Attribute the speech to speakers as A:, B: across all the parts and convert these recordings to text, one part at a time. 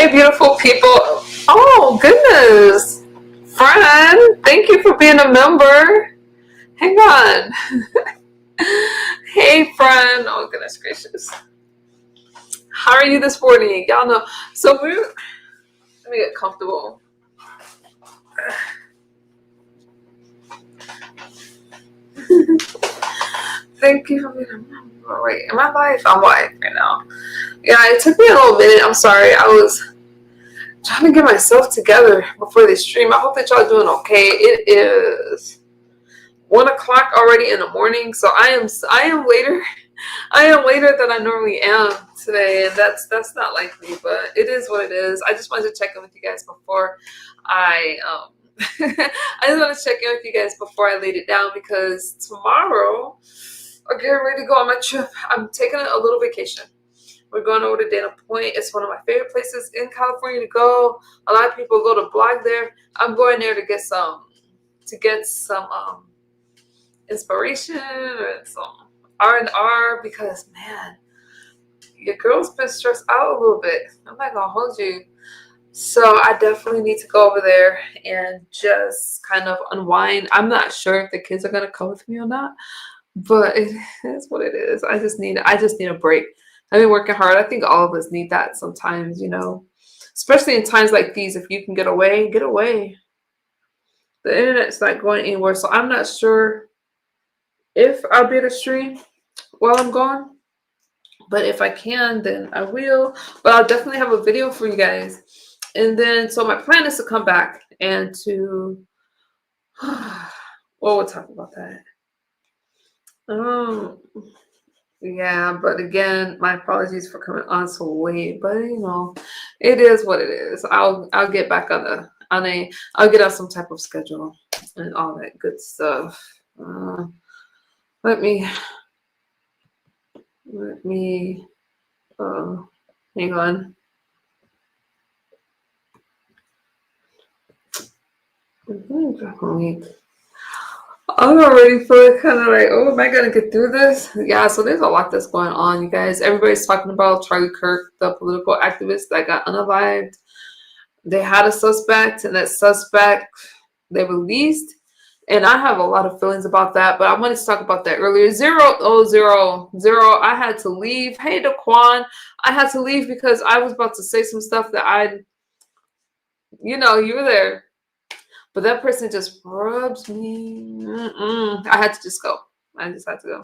A: Hey, beautiful people. Oh, goodness. Friend, thank you for being a member. Hang on. Hey, friend. Oh, goodness gracious. How are you this morning? Y'all know. So let me get comfortable. Thank you for being a member. Wait, am I live? I'm live right now. Yeah, it took me a little minute. I'm sorry. I was trying to get myself together before this stream. I hope that y'all doing okay. It is 1 o'clock already in the morning, so I am later. I am later than I normally am today, and that's not likely, but it is what it is. I just wanted to check in with you guys before I I just want to check in with you guys before I laid it down, because tomorrow I'm getting ready to go on my trip. I'm taking a little vacation. We're going over to Dana Point. It's one of my favorite places in California to go. A lot of people go to blog there. I'm going there to get some inspiration or some R&R, because man, your girl's been stressed out a little bit. I'm not gonna hold you. So I definitely need to go over there and just kind of unwind. I'm not sure if the kids are gonna come with me or not, but it is what it is. I just need a break. I've been working hard. I think all of us need that sometimes, especially in times like these. If you can get away, get away. The internet's not going anywhere, so I'm not sure if I'll be able to stream while I'm gone. But if I can, then I will. But I'll definitely have a video for you guys. And then, so my plan is to come back and to, well, we'll talk about that. Yeah, but again, my apologies for coming on so late. But it is what it is. I'll get back I'll get on some type of schedule and all that good stuff. Let me hang on. I'm already feeling kind of like, oh, am I gonna get through this? Yeah, so there's a lot that's going on, you guys. Everybody's talking about Charlie Kirk, the political activist that got unalived. They had a suspect, and that suspect they released. And I have a lot of feelings about that, but I wanted to talk about that earlier. Zero. I had to leave. Hey, Daquan, I had to leave because I was about to say some stuff that you were there. But that person just rubs me. I had to just go. I just had to go.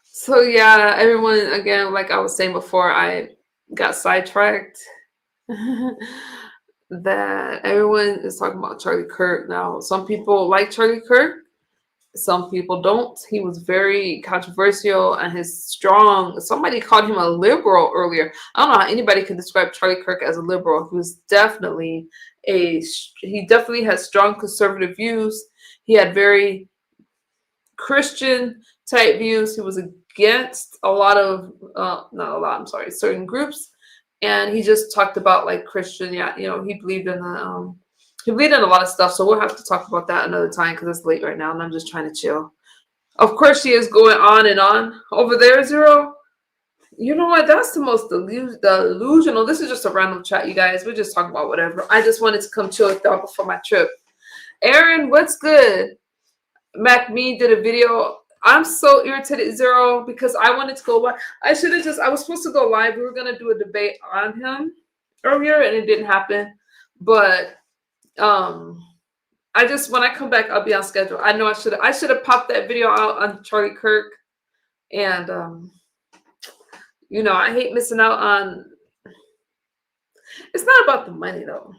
A: So yeah, everyone, again, like I was saying before, I got sidetracked. That everyone is talking about Charlie Kirk now. Some people like Charlie Kirk. Some people don't. He was very controversial, and somebody called him a liberal earlier. I don't know how anybody could describe Charlie Kirk as a liberal. He definitely had strong conservative views. He had very Christian type views. He was against certain groups. And he just talked about like Christian, he believed in a lot of stuff. So we'll have to talk about that another time, because it's late right now and I'm just trying to chill. Of course, she is going on and on over there, Zero. You know what? That's the most delusional. This is just a random chat, you guys. We're just talking about whatever. I just wanted to come chill with y'all before my trip. Aaron, what's good? MacMe did a video. I'm so irritated, Zero, because I wanted to go live. I was supposed to go live. We were going to do a debate on him earlier, and it didn't happen. But when I come back, I'll be on schedule. I know I should have popped that video out on Charlie Kirk. And, I hate missing out on, it's not about the money though.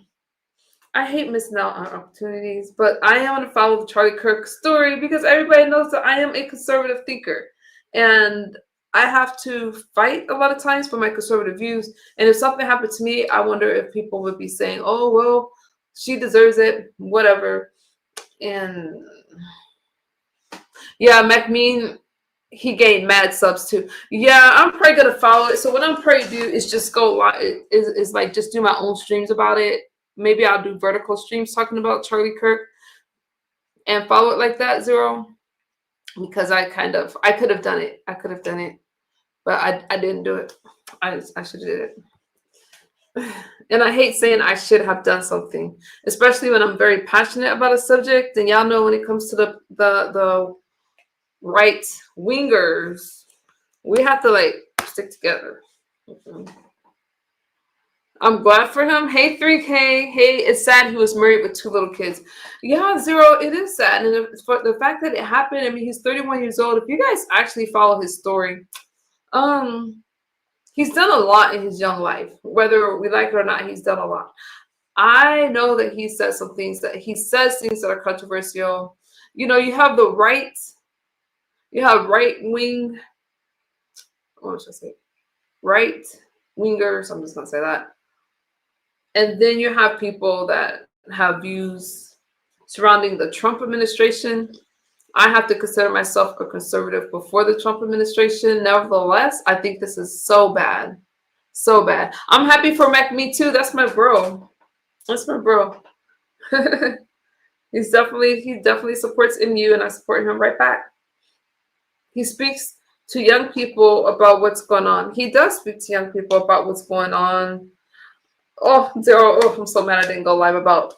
A: I hate missing out on opportunities, but I am going to follow the Charlie Kirk story because everybody knows that I am a conservative thinker, and I have to fight a lot of times for my conservative views. And if something happened to me, I wonder if people would be saying, oh, well, she deserves it, whatever. And yeah, MacMean, he gained mad subs too. Yeah, I'm probably going to follow it. So what I'm probably do is just go live, is like just do my own streams about it. Maybe I'll do vertical streams talking about Charlie Kirk and follow it like that, Zero. Because I could have done it. but I didn't do it. I should have did it. And I hate saying I should have done something, especially when I'm very passionate about a subject. And y'all know when it comes to the right wingers, we have to like stick together. Mhm. I'm glad for him. Hey, 3K. Hey, it's sad he was married with two little kids. Yeah, Zero, it is sad. And for the fact that it happened, I mean, he's 31 years old. If you guys actually follow his story, um, he's done a lot in his young life. Whether we like it or not, he's done a lot. I know that he says some things that he says things that are controversial. You know, you have right wing, what should I say? Right wingers, I'm just gonna say that. And then you have people that have views surrounding the Trump administration. I have to consider myself a conservative before the Trump administration. Nevertheless, I think this is so bad. So bad. I'm happy for Mac Me Too. That's my bro. That's my bro. He definitely supports MU and I support him right back. He speaks to young people about what's going on. He does speak to young people about what's going on. Oh, Zero. Oh, I'm so mad I didn't go live about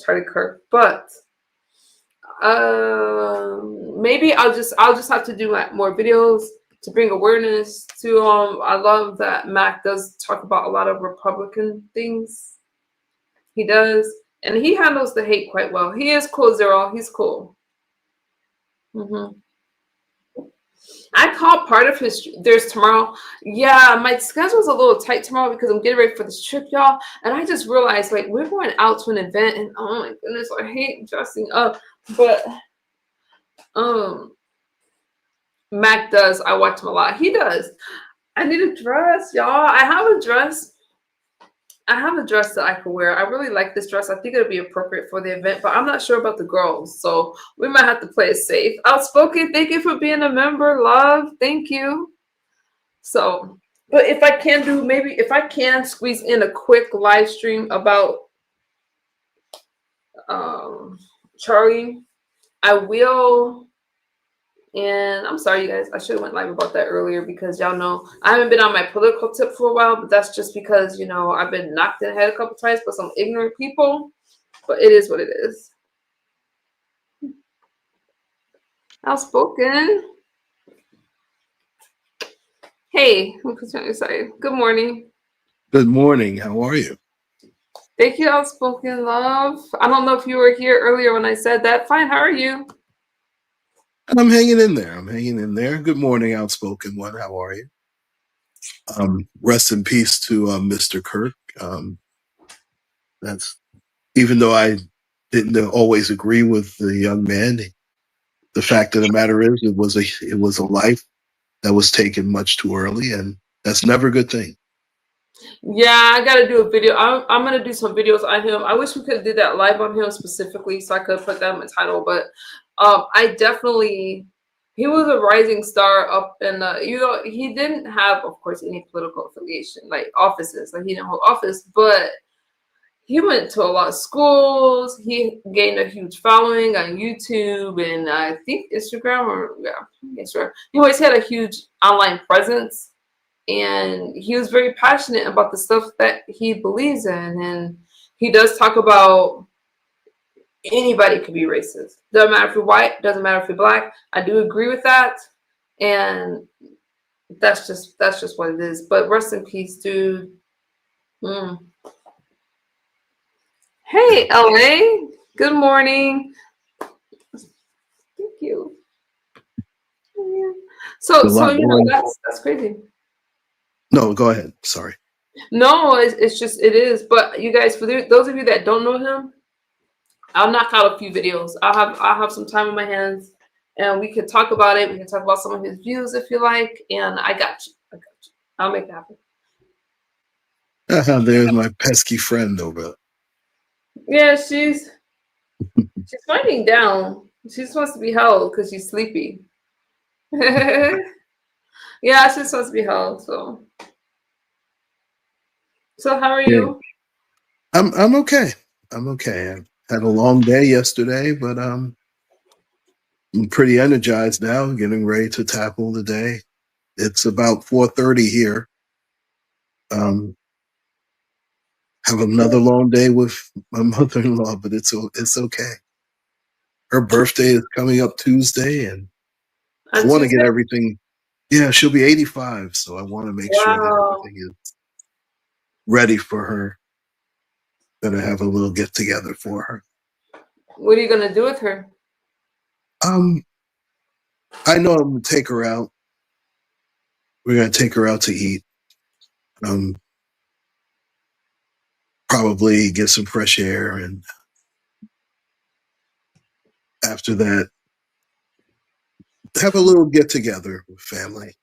A: Charlie Kirk. But maybe I'll just have to do like more videos to bring awareness to I love that Mac does talk about a lot of Republican things. He does, and he handles the hate quite well. He is cool, Zero. He's cool. I caught part of theirs tomorrow. Yeah, my schedule's a little tight tomorrow because I'm getting ready for this trip, y'all. And I just realized, like, we're going out to an event, and oh my goodness, I hate dressing up. But Mac does. I watch him a lot. He does. I need a dress, y'all. I have a dress that I could wear. I really like this dress. I think it'll be appropriate for the event, but I'm not sure about the girls. So we might have to play it safe. Outspoken, thank you for being a member. Love, thank you. So, but if I can squeeze in a quick live stream about Charlie, I will. And I'm sorry, you guys. I should have went live about that earlier because y'all know I haven't been on my political tip for a while, but that's just because, you know, I've been knocked in the head a couple times by some ignorant people. But it is what it is. Outspoken. Hey, sorry. Good morning.
B: Good morning. How are you?
A: Thank you, Outspoken Love. I don't know if you were here earlier when I said that. Fine. How are you?
B: I'm hanging in there. Good morning, Outspoken One. How are you? Rest in peace to Mr. Kirk. That's even though I didn't always agree with the young man. The fact of the matter is, it was a life that was taken much too early, and that's never a good thing.
A: Yeah, I gotta do a video. I'm gonna do some videos on him. I wish we could have did that live on him specifically, so I could put that in my title. But he was a rising star up in he didn't have, of course, any political affiliation, like offices, like he didn't hold office, but he went to a lot of schools. He gained a huge following on YouTube and I think Instagram Instagram. He always had a huge online presence. And he was very passionate about the stuff that he believes in. And he does talk about anybody could be racist. Doesn't matter if you're white, doesn't matter if you're black. I do agree with that. And that's just what it is. But rest in peace, dude. Hey, LA. Good morning. Thank you. Yeah. So you know that's crazy.
B: No, go ahead. Sorry.
A: No, it's just it is. But you guys, for those of you that don't know him, I'll knock out a few videos. I'll have some time in my hands, and we can talk about it. We can talk about some of his views if you like. And I got you. I'll make it happen.
B: There's my pesky friend over.
A: Yeah, she's winding down. She just wants to be held because she's sleepy. Yeah, she just wants to be held. So how are you?
B: I'm okay. I'm okay. I had a long day yesterday, but I'm pretty energized now, getting ready to tackle the day. It's about 4:30 here. Um, have another long day with my mother-in-law, but it's okay. Her birthday is coming up Tuesday, and I
A: On
B: want to get
A: Tuesday?
B: everything. Yeah, she'll be 85, so I want to make sure that
A: Wow.
B: everything is ready for her. Gonna have a little get together for her.
A: What are you gonna do with her?
B: Um, I know I'm gonna take her out. We're gonna take her out to eat. Um, probably get some fresh air, and after that, have a little get together with family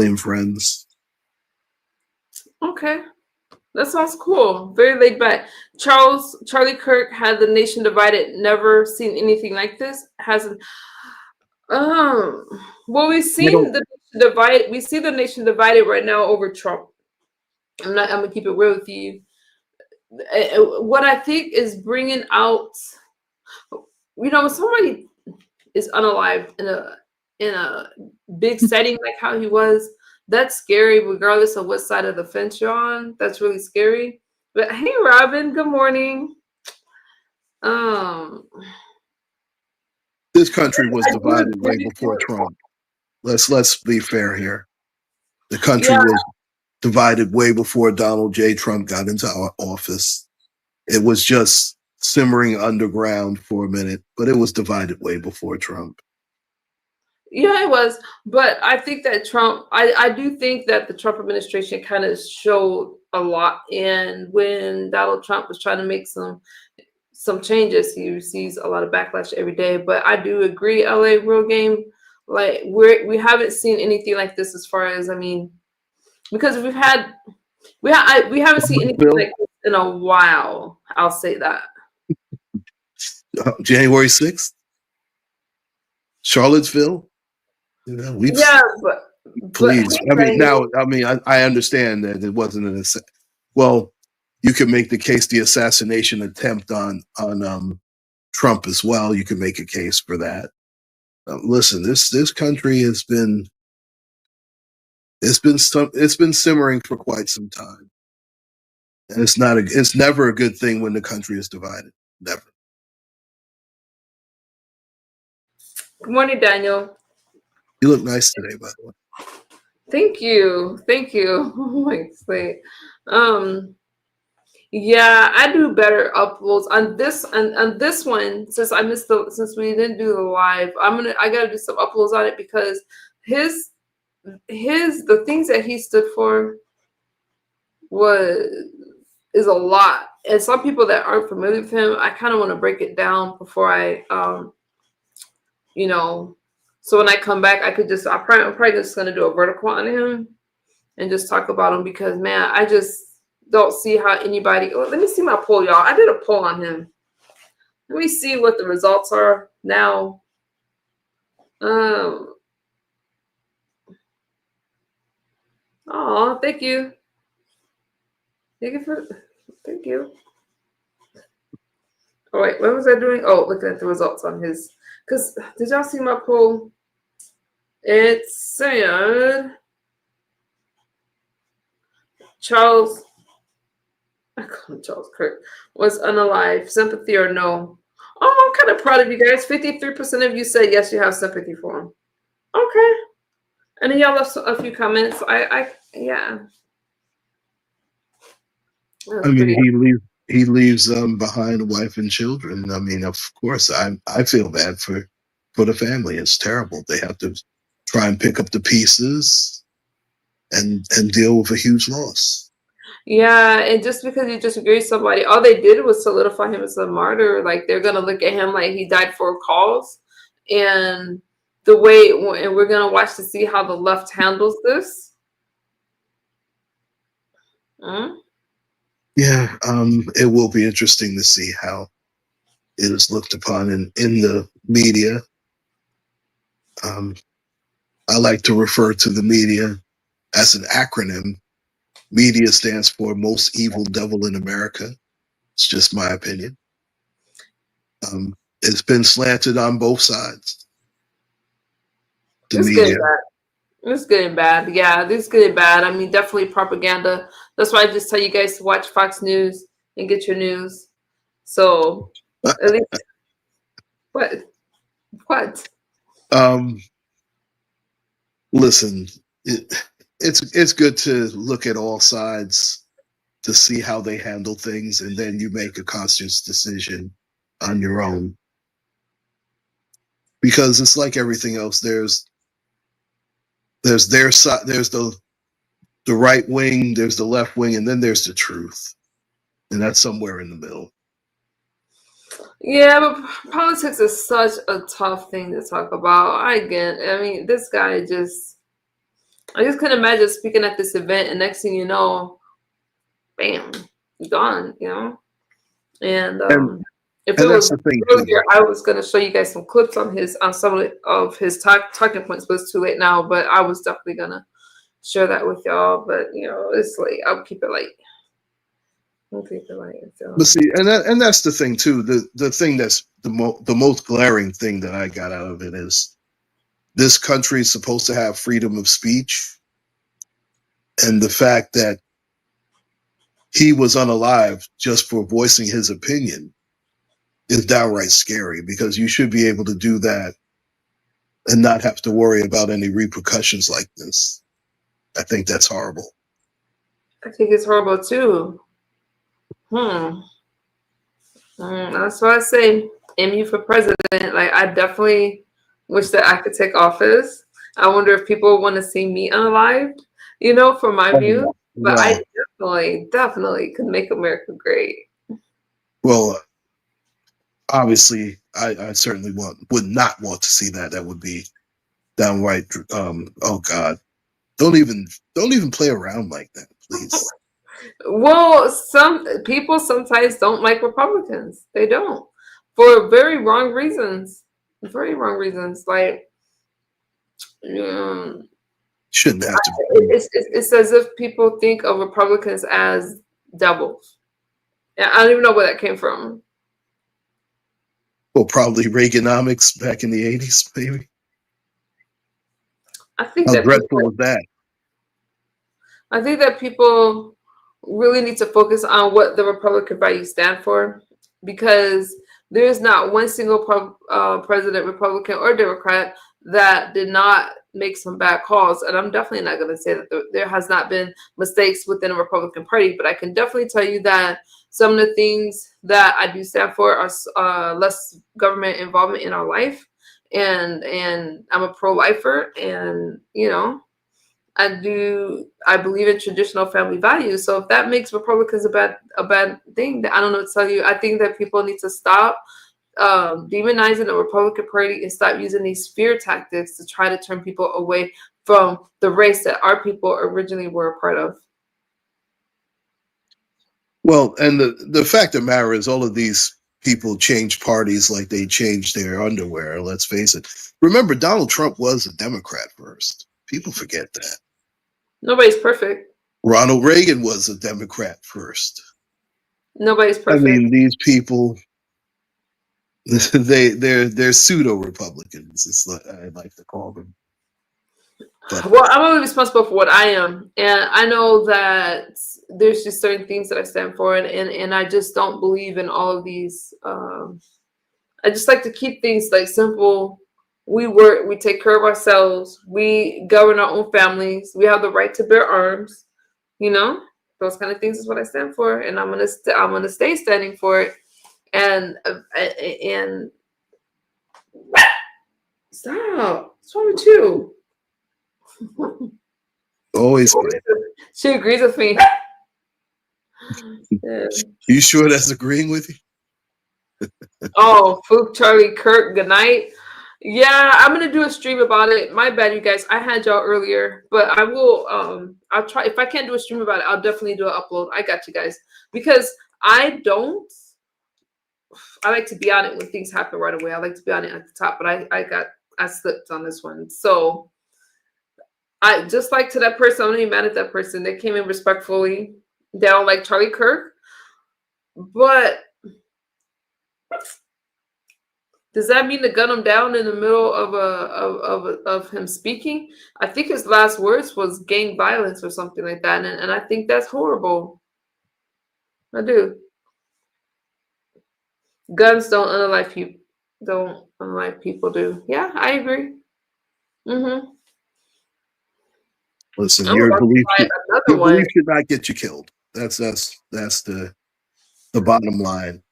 B: and friends.
A: Okay. That sounds cool. Very laid back. Charlie Kirk had the nation divided. Never seen anything like this. Hasn't. Um. Well, we've
B: I
A: seen
B: don't.
A: the nation divided. We see the nation divided right now over Trump. I'm not. I'm gonna keep it real with you. What I think is bringing out. When somebody is unalived in a big setting like how he was, that's scary regardless of what side of the fence you're on. That's really scary. But hey, Robin, good morning. um
B: This country was
A: I do
B: divided way
A: agree
B: before
A: with,
B: Trump. Let's be fair here. The country
A: yeah,
B: was divided way before Donald J. Trump got into our office. It was just simmering underground for a minute, but it was divided way before Trump.
A: yeah, it was. But I think that I do think that the Trump administration kind of showed a lot. And when Donald Trump was trying to make some changes, he receives a lot of backlash every day. But I do agree, LA real game. Like we haven't seen anything like this, as far as, I mean, because we haven't seen anything
B: Bill,
A: like this in a while. I'll say that.
B: January 6th, Charlottesville. We've
A: Yeah, but
B: please.
A: hey,
B: I mean,
A: Daniel.
B: now, I understand that it wasn't well, you can make the case the assassination attempt on Trump as well. You can make a case for that. Listen, this country it's been simmering for quite some time, and it's never a good thing when the country is divided. Never.
A: Good morning, Daniel.
B: You look nice today, by the way.
A: Thank you, thank you. Oh my slate. Um, yeah, I do better uploads on this one, since we didn't do the live. I gotta do some uploads on it, because his the things that he stood for was is a lot. And some people that aren't familiar with him, I kind of want to break it down before I you know so when I come back, I'm probably just gonna do a vertical on him and just talk about him, because man, I just don't see how anybody. Oh, let me see my poll, y'all. I did a poll on him. Let me see what the results are now. um oh, thank you. Thank you. Oh wait, what was I doing? Oh, looking at the results on his. Because did y'all see my poll? It said Charles, I call him Charles Kirk, was unalive. Sympathy or no? Oh, I'm kind of proud of you guys. 53% of you said yes, you have sympathy for him. Okay. And then y'all left a few comments. Yeah, that
B: I
A: was
B: mean,
A: pretty.
B: he leaves behind a wife and children. I mean, of course, I feel bad for the family. It's terrible. They have to try and pick up the pieces and deal with a huge loss.
A: Yeah, and just because you disagree with somebody, all they did was solidify him as a martyr. Like, they're gonna look at him like he died for a cause, and and we're gonna watch to see how the left handles this. Mm?
B: Yeah, it will be interesting to see how it is looked upon in the media. Um, I like to refer to the media as an acronym. Media stands for Most Evil Devil in America. It's just my opinion. It's been slanted on both sides. the
A: It's getting
B: media.
A: bad. It's getting bad. Yeah, this is getting bad. I mean, definitely propaganda. That's why I just tell you guys to watch Fox News and get your news. So at least what what?
B: Um, listen, it's good to look at all sides to see how they handle things, and then you make a conscious decision on your own. Because it's like everything else. There's their side. There's the right wing. There's the left wing, and then there's the truth, and that's somewhere in the middle.
A: Yeah, but politics is such a tough thing to talk about. I mean, this guy just. I just couldn't imagine speaking at this event, and next thing you know, bam, gone. You know. And
B: And
A: if it
B: and that's
A: was
B: the thing too.
A: earlier, I was gonna show you guys some clips on some of his talking points, but it's too late now. But I was definitely gonna share that with y'all. But you know, it's late. I'll keep it light. I'll keep it light.
B: But
A: So.
B: see, and that's the thing too. The thing that's the most glaring thing that I got out of it is this country is supposed to have freedom of speech, and the fact that he was unalive just for voicing his opinion is downright scary, because you should be able to do that and not have to worry about any repercussions like this. I think that's horrible.
A: I think it's horrible too. That's why I say, MU for president. Like, I definitely wish that I could take office. I wonder if people want to see me unalived, you know, for my view. But I
B: Well,
A: definitely could make America great.
B: well, obviously, I certainly would not want to see that. That would be downright. Oh God, don't even play around like that, please.
A: Well, some people sometimes don't like Republicans. They don't, for very wrong reasons. Very wrong reasons. Like, um,
B: Shouldn't have to.
A: it's as if people think of Republicans as devils. Yeah, I don't even know where that came from.
B: Well, probably Reaganomics back in the '80s, maybe.
A: I think
B: How
A: that
B: dreadful
A: people,
B: was that?
A: I think that people really need to focus on what the Republican values stand for, because there is not one single president, Republican or Democrat, that did not make some bad calls. And I'm definitely not going to say that there has not been mistakes within the Republican Party, but I can definitely tell you that some of the things that I do stand for are less government involvement in our life, and I'm a pro-lifer, and you know. I believe in traditional family values. So if that makes Republicans a bad thing, I don't know what to tell you. I think that people need to stop demonizing the Republican Party and stop using these fear tactics to try to turn people away from the race that our people originally were a part of.
B: Well, and the fact of the matter is, all of these people change parties like they change their underwear. Let's face it. Remember, Donald Trump was a Democrat first. People forget that.
A: Nobody's perfect.
B: Ronald Reagan was a Democrat first.
A: Nobody's
B: I
A: perfect.
B: mean, these people, they're pseudo Republicans. It's like I like to call them. But
A: Well, I'm only responsible for what I am, and I know that there's just certain things that I stand for, and I just don't believe in all of these. I just like to keep things like simple. We work, we take care of ourselves, we govern our own families, we have the right to bear arms. You know, those kind of things is what I stand for, and I'm gonna stay standing for it. And stop. What's wrong with you?
B: always,
A: She agrees with me. Yeah.
B: you sure that's agreeing with you?
A: Oh, Fook, Charlie Kirk, good night. Yeah, I'm gonna do a stream about it. My bad, you guys. I had y'all earlier, but I will. I'll try. If I can't do a stream about it, I'll definitely do an upload. I got you guys, because I don't. I like to be on it when things happen right away. I like to be on it at the top, but I slipped on this one. So I just like to that person. I'm not even mad at that person. They came in respectfully. They don't like Charlie Kirk, but Does that mean to gun him down in the middle of him speaking? I think his last words was gang violence or something like that, and I think that's horrible. I do. Guns don't unalive people. Don't unlike people do. Yeah, I agree. Mm-hmm.
B: Listen,
A: I'm about to buy
B: your
A: another one.
B: belief should not get you killed. That's the bottom line.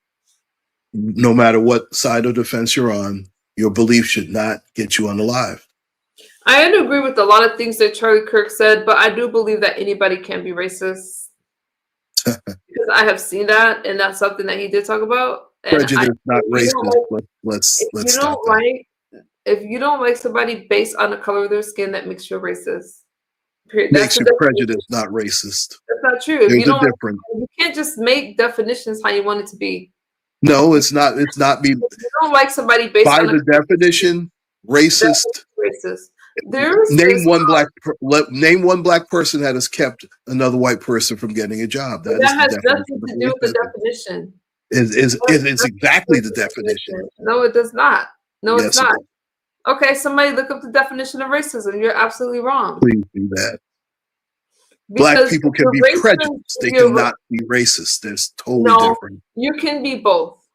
B: No matter what side of the fence you're on, your belief should not get you unalive.
A: I agree with a lot of things that Charlie Kirk said, but I do believe that anybody can be racist because I have seen that, and that's something that he did talk about. And
B: Prejudice, not
A: if
B: racist. Let's stop that.
A: if you don't like somebody based on the color of their skin, that makes you a racist. Period. That's
B: Makes
A: the
B: you
A: definition.
B: prejudiced, not racist.
A: That's not true. If
B: There's
A: you don't,
B: a difference.
A: you can't just make definitions how you want it to be.
B: No, it's not. It's not me.
A: If you don't like somebody based
B: By
A: on
B: the definition, racist.
A: Racist. There's
B: name one black person that has kept another white person from getting a job.
A: That has nothing to do with the definition.
B: It's exactly the definition.
A: No, it does not. No,
B: yes,
A: it's not. Okay, somebody look up the definition of racism. You're absolutely wrong.
B: Please do that. Black people can be prejudiced. They cannot be racist. There's totally different.
A: You can be both.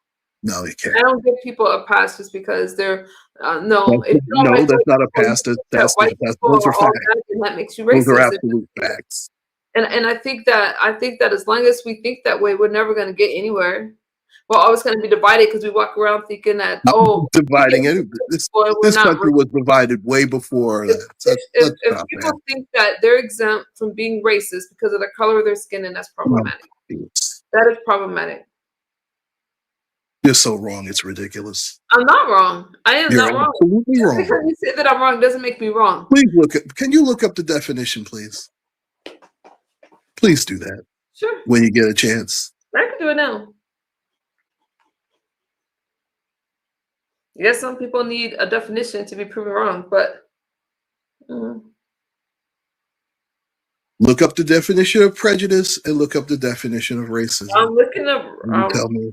B: No, you can't.
A: I don't give people a pass just because they're no.
B: That's not a pass. Those are facts.
A: That makes you racist.
B: Those are absolute facts.
A: And I think that as long as we think that way, we're never going to get anywhere. We're always going to be divided because we walk around thinking that
B: dividing it. This country was divided way before that.
A: If people think that they're exempt from being racist because of the color of their skin, then that's problematic. That is problematic.
B: You're so wrong. It's ridiculous.
A: I'm not wrong. I am not wrong.
B: Absolutely wrong.
A: Because you say that I'm wrong doesn't make me wrong.
B: Please can you look up the definition, please? Please do that.
A: Sure.
B: When you get a chance.
A: I can do it now. Yes, some people need a definition to be proven wrong, but
B: look up the definition of prejudice and look up the definition of racism.
A: I'm looking up.
B: Tell me.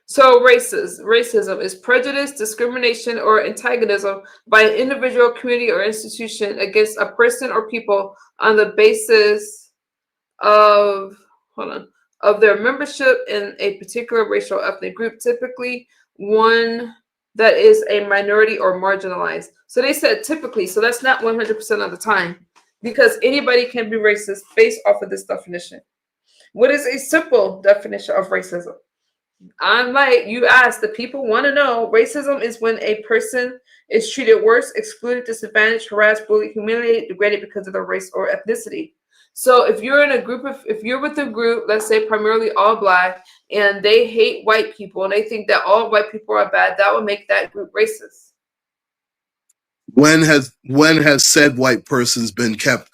A: So racism is prejudice, discrimination, or antagonism by an individual, community, or institution against a person or people on the basis of their membership in a particular racial or ethnic group, typically one that is a minority or marginalized. So they said typically, so that's not 100% of the time, because anybody can be racist based off of this definition. What is a simple definition of racism? I'm like, you asked, the people want to know. Racism is when a person is treated worse, excluded, disadvantaged, harassed, bullied, humiliated, degraded because of their race or ethnicity. So if you're in a group if you're with a group, let's say primarily all Black, and they hate white people and they think that all white people are bad, that would make that group racist.
B: When has said white persons been kept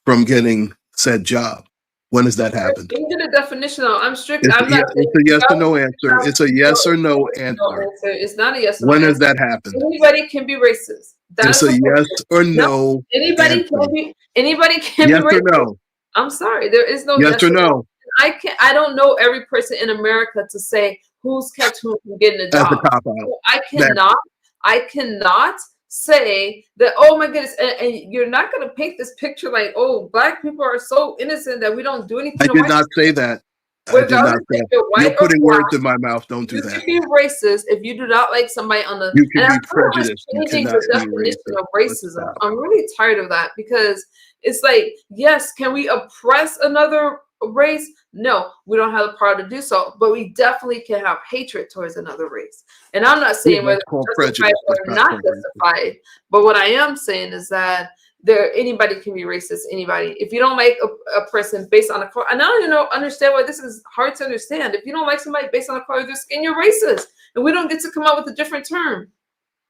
B: from getting said job? When has that happened?
A: You did a definition. I'm strict.
B: It's a yes or no answer. It's a yes or no answer.
A: It's not a yes or no.
B: When has that happened?
A: Anybody can be racist.
B: It's a yes or no.
A: Anybody can be. Anybody can be racist. Yes or no. I'm sorry. There is no
B: yes or no.
A: I don't know every person in America to say who's kept who from getting a job. I cannot say that, oh my goodness, and you're not going to paint this picture like, oh, Black people are so innocent that we don't do anything.
B: I did not say that. I did not say that. You're putting words in my mouth. Don't do that.
A: You can be racist if you do not like somebody on the.
B: You can be prejudiced.
A: Changing the definition of racism. I'm really tired of that because it's like, yes, can we oppress another race? No, we don't have the power to do so, but we definitely can have hatred towards another race. And I'm not saying whether it's justified or not justified, but what I am saying is that anybody can be racist. Anybody. If you don't like a person based on a color, and I don't even understand why this is hard to understand. If you don't like somebody based on the color of their skin, you're racist, and we don't get to come up with a different term.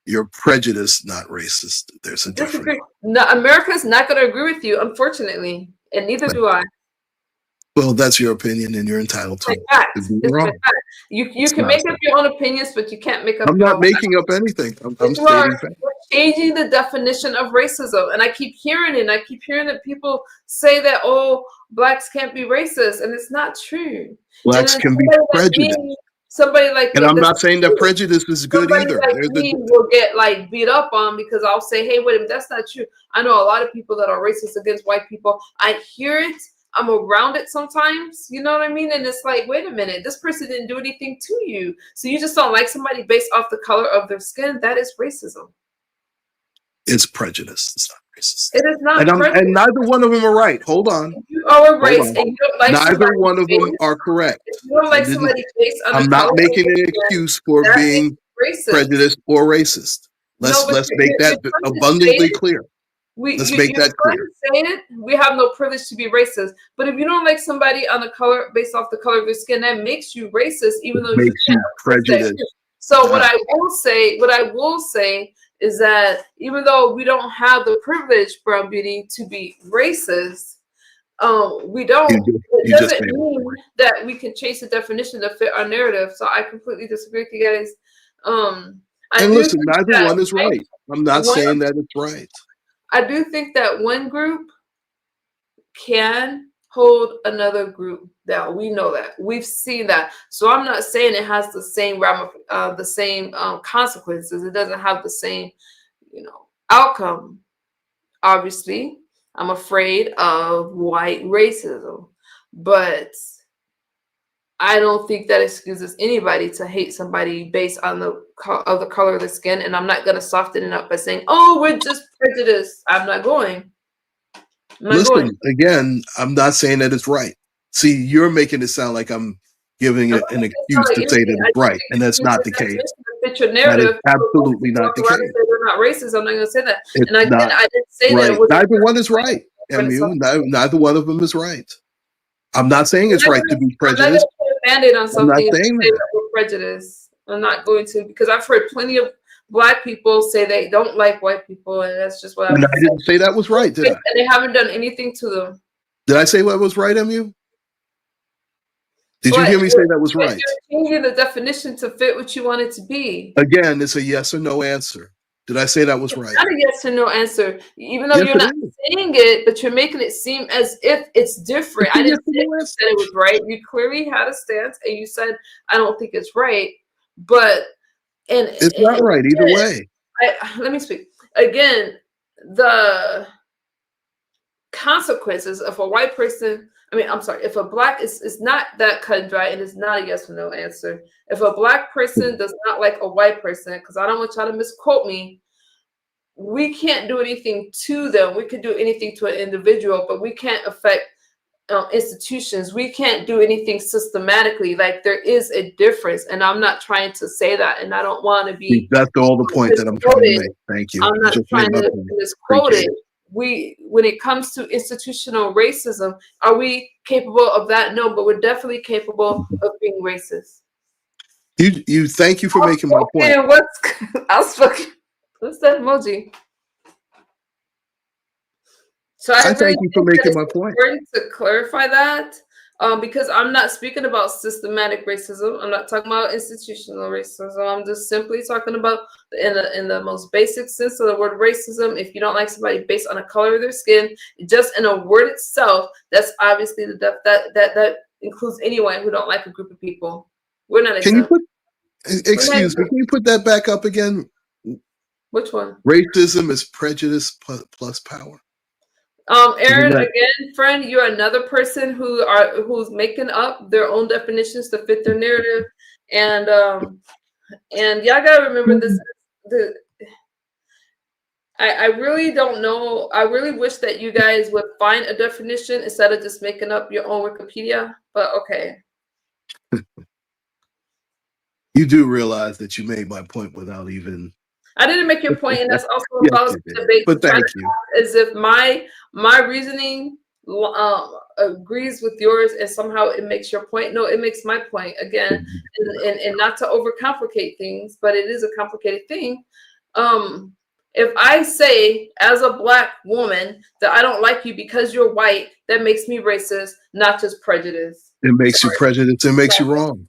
B: You're prejudiced, not racist. There's a difference.
A: No, America's not going to agree with you, unfortunately, and neither do I.
B: Well, that's your opinion, and you're entitled to
A: it. Wrong. You can make up your own opinions, but you can't make up.
B: I'm not making up anything. I'm stating facts.
A: Changing the definition of racism, and I keep hearing it. And I keep hearing that people say that, oh, Blacks can't be racist, and it's not true.
B: Blacks can be prejudiced.
A: somebody like
B: And
A: me,
B: I'm not saying that prejudice is good
A: somebody
B: either.
A: like
B: There's
A: me will get like beat up on because I'll say, hey, wait a minute, that's not true. I know a lot of people that are racist against white people. I hear it. I'm around it sometimes, you know what I mean? And it's like, wait a minute, this person didn't do anything to you. So you just don't like somebody based off the color of their skin? That is racism.
B: It's prejudice. It's not racist.
A: It is not prejudice.
B: And neither one of them are right. Hold on.
A: If you are a
B: Hold
A: race
B: on.
A: and you don't like
B: Neither
A: somebody
B: one of them
A: based,
B: are correct.
A: if you don't like somebody based on
B: I'm
A: the
B: not
A: color
B: making
A: of
B: an
A: their skin,
B: excuse for
A: that
B: being
A: is racist.
B: prejudiced or racist.
A: No, but
B: Let's make that
A: you're trying to
B: abundantly
A: say it.
B: clear. Let's make
A: You're
B: that
A: trying
B: clear.
A: to say it. We have no privilege to be racist. But if you don't like somebody on the color based off the color of their skin, that makes you racist, even though you
B: Makes
A: can't
B: you
A: express that.
B: prejudiced.
A: So what I will say is that even though we don't have the privilege, Brown Beauty, to be racist, we don't. It doesn't mean that we can chase a definition to fit our narrative. So I completely disagree with you guys.
B: And listen, neither one is right. I'm not saying that it's right.
A: I do think that one group can hold another group down. We know that. We've seen that. So I'm not saying it has the same consequences. It doesn't have the same, outcome. Obviously, I'm afraid of white racism, but I don't think that excuses anybody to hate somebody based on the color of their skin. And I'm not going to soften it up by saying, "Oh, we're just prejudiced." I'm not going.
B: Listen, again, I'm not saying that it's right. See, you're making it sound like I'm giving it an excuse to say that it's right, and that's not the case.
A: Fit your narrative.
B: That is absolutely not the case.
A: We're not racist. I'm not going to say that.
B: It's
A: and again, I didn't say
B: right.
A: that.
B: Neither one is right. Neither one of them is right. I'm not saying it's right to be prejudiced.
A: I'm not going to put a Band-Aid on something.
B: I'm not saying that.
A: We're prejudiced. I'm not going to, because I've heard plenty of Black people say they don't like white people, and that's just what
B: I didn't say that was right, did I?
A: And they haven't done anything to them.
B: Did I say what was right, MU? Did you hear me say that was right?
A: You're changing the definition to fit what you want it to be.
B: Again, it's a yes or no answer. Did I say that was right?
A: It's not a yes or no answer. Even though you're not saying it, but you're making it seem as if it's different. I didn't say that it was right. You clearly had a stance, and you said, I don't think it's right. But
B: it's not right either way.
A: Let me speak. Again, the consequences of a white person, if a Black is not that cut and dry, and it's not a yes or no answer. If a Black person does not like a white person, because I don't want y'all to misquote me, we can't do anything to them. We could do anything to an individual, but we can't affect institutions. We can't do anything systematically. Like, there is a difference, and I'm not trying to say that, and I don't want to be.
B: That's all the point that I'm trying to make. Thank you.
A: I'm not trying to misquote it. When it comes to institutional racism, are we capable of that? No, but we're definitely capable of being racist.
B: You thank you for making my point.
A: What's that emoji? So
B: I thank you for making my point.
A: Important to clarify that, because I'm not speaking about systematic racism. I'm not talking about institutional racism. I'm just simply talking about in the most basic sense of the word racism. If you don't like somebody based on the color of their skin, just in a word itself, that's obviously that includes anyone who don't like a group of people. We're not exempt.
B: Excuse me, can you put that back up again?
A: Which one?
B: Racism is prejudice plus power.
A: Aaron, again, friend, you're another person who's making up their own definitions to fit their narrative, and y'all gotta remember this. I really don't know. I really wish that you guys would find a definition instead of just making up your own Wikipedia. But okay.
B: You do realize that you made my point without even.
A: I didn't make your point, and that's also a false debate.
B: But thank you.
A: As if my reasoning agrees with yours, and somehow it makes your point. No, it makes my point again, and not to overcomplicate things, but it is a complicated thing. If I say as a Black woman that I don't like you because you're white, that makes me racist, not just prejudice.
B: It makes you prejudiced. It makes you wrong.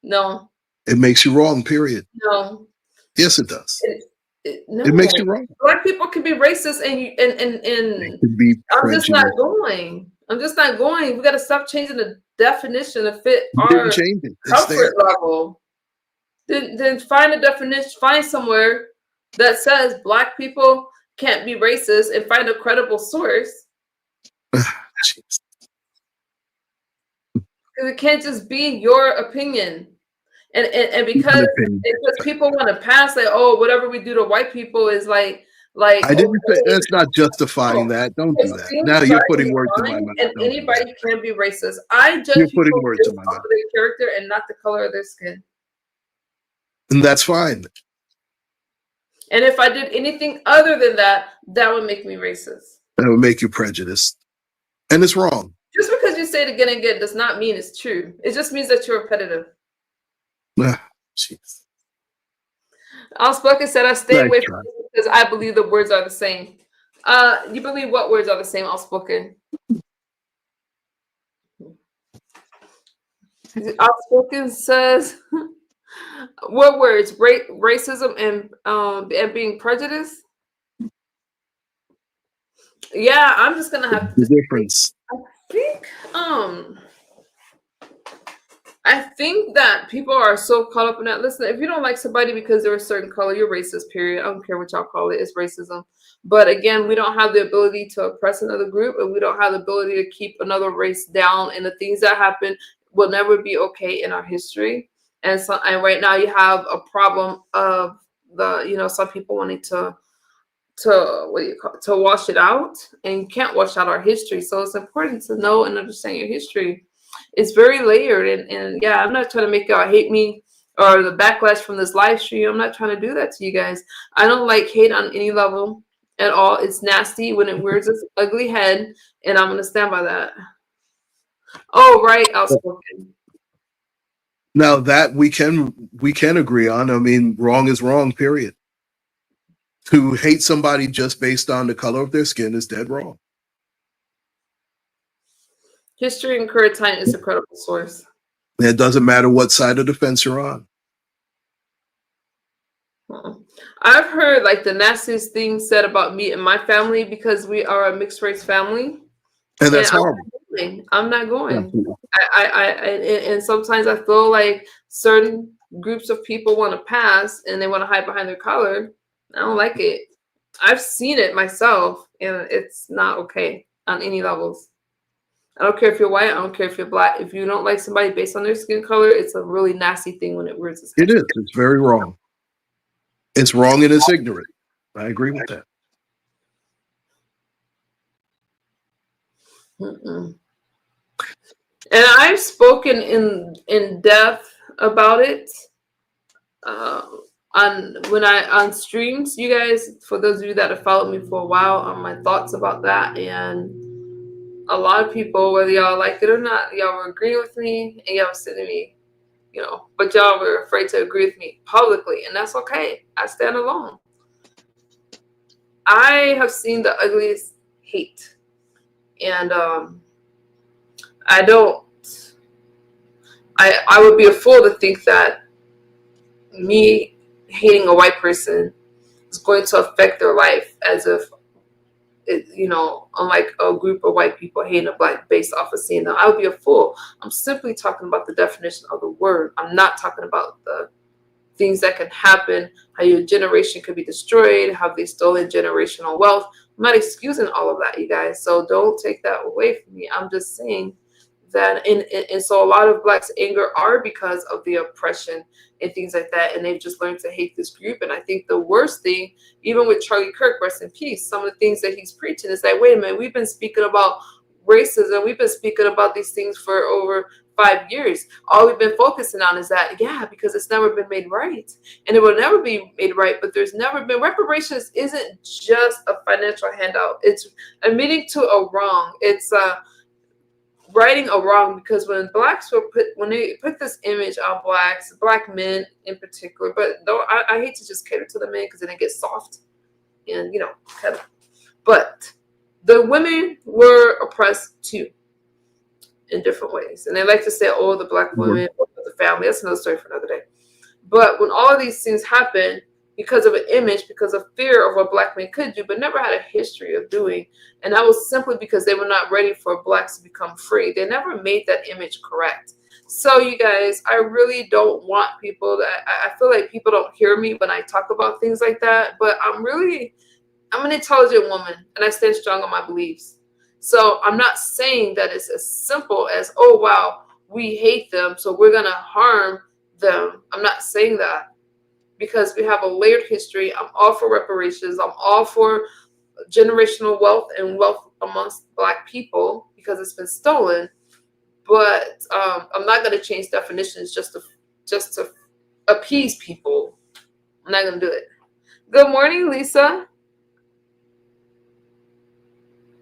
A: No.
B: It makes you wrong, period.
A: No.
B: Yes, it does.
A: No.
B: It makes you wrong.
A: Black people can be racist, and I'm just not going. We got to stop changing the definition to fit
B: You didn't
A: our
B: change it. It's there.
A: comfort level. Then find a definition, find somewhere that says Black people can't be racist and find a credible source.
B: Jeez.
A: Because it can't just be your opinion. And because people want to pass like, oh, whatever we do to white people is like
B: I didn't say
A: okay.
B: that's not justifying that. Don't do that. Now you're putting words in my mouth.
A: And anybody can be racist. I judge
B: You're
A: people
B: putting words
A: based
B: in my
A: off
B: mouth.
A: of their character and not the color of their skin.
B: And that's fine.
A: And if I did anything other than that, that would make me racist.
B: That would make you prejudiced. And it's wrong.
A: Just because you say it again and again does not mean it's true. It just means that you're repetitive.
B: Jeez.
A: Outspoken said, I stay away from it because I believe the words are the same. You believe what words are the same, Outspoken? Outspoken says, what words? Racism and being prejudiced? Yeah, I'm just gonna have to
B: the difference.
A: I think that people are so caught up in that. Listen, if you don't like somebody because they're a certain color, you're racist, period. I don't care what y'all call it, it's racism. But again, we don't have the ability to oppress another group, and we don't have the ability to keep another race down. And the things that happen will never be okay in our history. And right now you have a problem of some people wanting to wash it out, and you can't wash out our history. So it's important to know and understand your history. It's very layered, and yeah, I'm not trying to make y'all hate me or the backlash from this live stream. I'm not trying to do that to you guys. I don't like hate on any level at all. It's nasty when it wears its ugly head, and I'm gonna stand by that. Oh, right, Outspoken.
B: Now that we can agree on. I mean, wrong is wrong, period. To hate somebody just based on the color of their skin is dead wrong.
A: History and current time is a credible source.
B: It doesn't matter what side of the fence you're on.
A: I've heard like the nastiest things said about me and my family because we are a mixed race family.
B: And that's horrible.
A: I'm not going. And sometimes I feel like certain groups of people want to pass and they want to hide behind their color. I don't like it. I've seen it myself, and it's not okay on any levels. I don't care if you're white. I don't care if you're Black. If you don't like somebody based on their skin color, it's a really nasty thing when it wears its head.
B: It is. It's very wrong. It's wrong and it's ignorant. I agree with that.
A: And I've spoken in depth about it on streams. You guys, for those of you that have followed me for a while, on my thoughts about that, and a lot of people, whether y'all like it or not, y'all were agreeing with me and y'all were sending me, but y'all were afraid to agree with me publicly, and that's okay. I stand alone. I have seen the ugliest hate, and I would be a fool to think that me hating a white person is going to affect their life as if unlike a group of white people hating a Black based off of seeing them. I would be a fool. I'm simply talking about the definition of the word. I'm not talking about the things that can happen, how your generation could be destroyed, how they stolen generational wealth. I'm not excusing all of that, you guys. So don't take that away from me. I'm just saying that, and so a lot of Blacks' anger are because of the oppression and things like that, and they've just learned to hate this group. And I think the worst thing, even with Charlie Kirk, rest in peace, some of the things that he's preaching is like, wait a minute, we've been speaking about racism, we've been speaking about these things for over 5 years. All we've been focusing on is that, because it's never been made right, and it will never be made right. But there's never been reparations. Isn't just a financial handout. It's admitting to a wrong. It's righting a wrong, because when Blacks when they put this image on Blacks, Black men in particular, but though I hate to just cater to the men because then it gets soft and kind of, but the women were oppressed too in different ways, and they like to say, oh, the Black women, the family. That's another story for another day. But when all of these things happen, because of an image, because of fear of what black men could do, but never had a history of doing. And that was simply because they were not ready for blacks to become free. They never made that image correct. So you guys, I really don't want people that, I feel like people don't hear me when I talk about things like that, but I'm an intelligent woman and I stand strong on my beliefs. So I'm not saying that it's as simple as, oh, wow, we hate them, so we're going to harm them. I'm not saying that, because we have a layered history. I'm all for reparations. I'm all for generational wealth and wealth amongst black people because it's been stolen. But I'm not going to change definitions just to appease people. I'm not going to do it. Good morning, Lisa.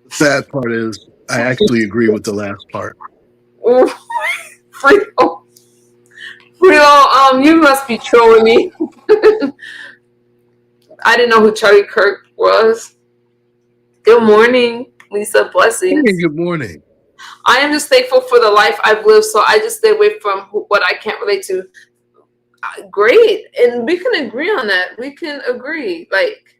B: The sad part is, I actually agree with the last part.
A: Frito, you must be trolling me. I didn't know who Charlie Kirk was. Good morning, Lisa. Blessings.
B: Hey, good morning.
A: I am just thankful for the life I've lived, so I just stay away from what I can't relate to. Great, and we can agree on that. We can agree. Like,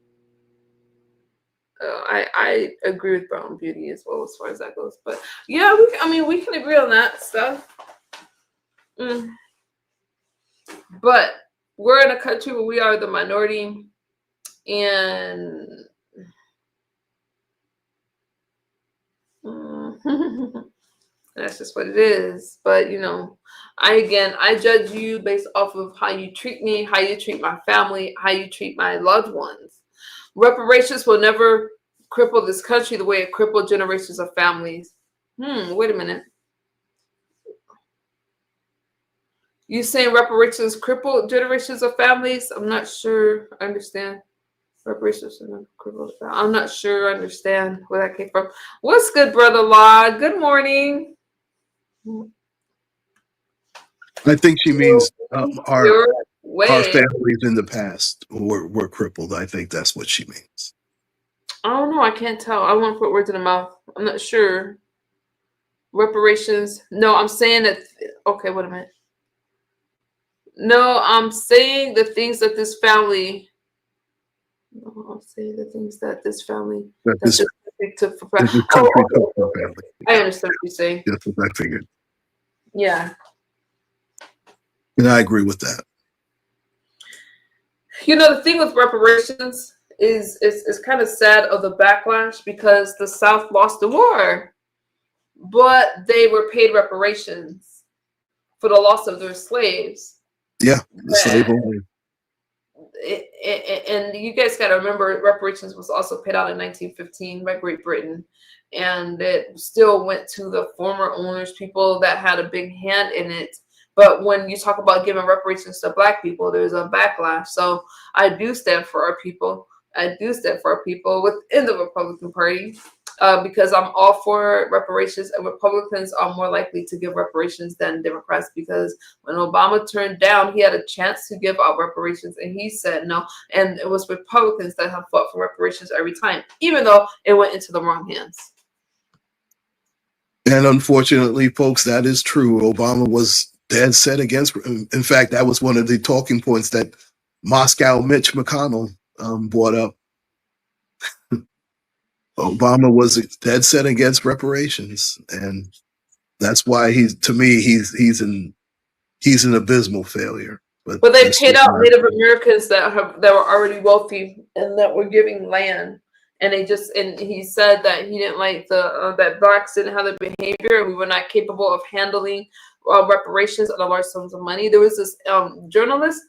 A: I agree with Brown Beauty as well as far as that goes. But yeah, we can agree on that stuff. But we're in a country where we are the minority, and that's just what it is. But I judge you based off of how you treat me, how you treat my family, how you treat my loved ones. Reparations will never cripple this country the way it crippled generations of families. Wait a minute. You saying reparations crippled generations of families? I'm not sure I understand. Reparations crippled. I'm not sure I understand where that came from. What's good, Brother Law? Good morning.
B: I think she means our families in the past were crippled. I think that's what she means.
A: I don't know. I can't tell. I won't put words in the mouth. I'm not sure. Reparations. No, I'm saying that. Okay, wait a minute. No, I'm saying the things that this family. No, I'm saying the things that this family.
B: That this
A: took for
B: country took for family.
A: I understand what you're saying.
B: That's what I figured.
A: Yeah.
B: And I agree with that.
A: The thing with reparations is kind of sad of the backlash, because the South lost the war, but they were paid reparations for the loss of their slaves.
B: Yeah, the slave owner.
A: And you guys got to remember, reparations was also paid out in 1915 by Great Britain, and it still went to the former owners, people that had a big hand in it. But when you talk about giving reparations to black people, there's a backlash. So I do stand for our people. I do stand for our people within the Republican Party, because I'm all for reparations, and Republicans are more likely to give reparations than Democrats, because when Obama turned down, he had a chance to give out reparations and he said no. And it was Republicans that have fought for reparations every time, even though it went into the wrong hands.
B: And unfortunately, folks, that is true. Obama was dead set against. In fact, that was one of the talking points that Moscow Mitch McConnell brought up. Obama was dead set against reparations, and that's why he's an abysmal failure.
A: But they paid out Native Americans that were already wealthy and that were giving land, and he said that he didn't like that blacks didn't have the behavior, and we were not capable of handling reparations and large sums of money. There was this journalist,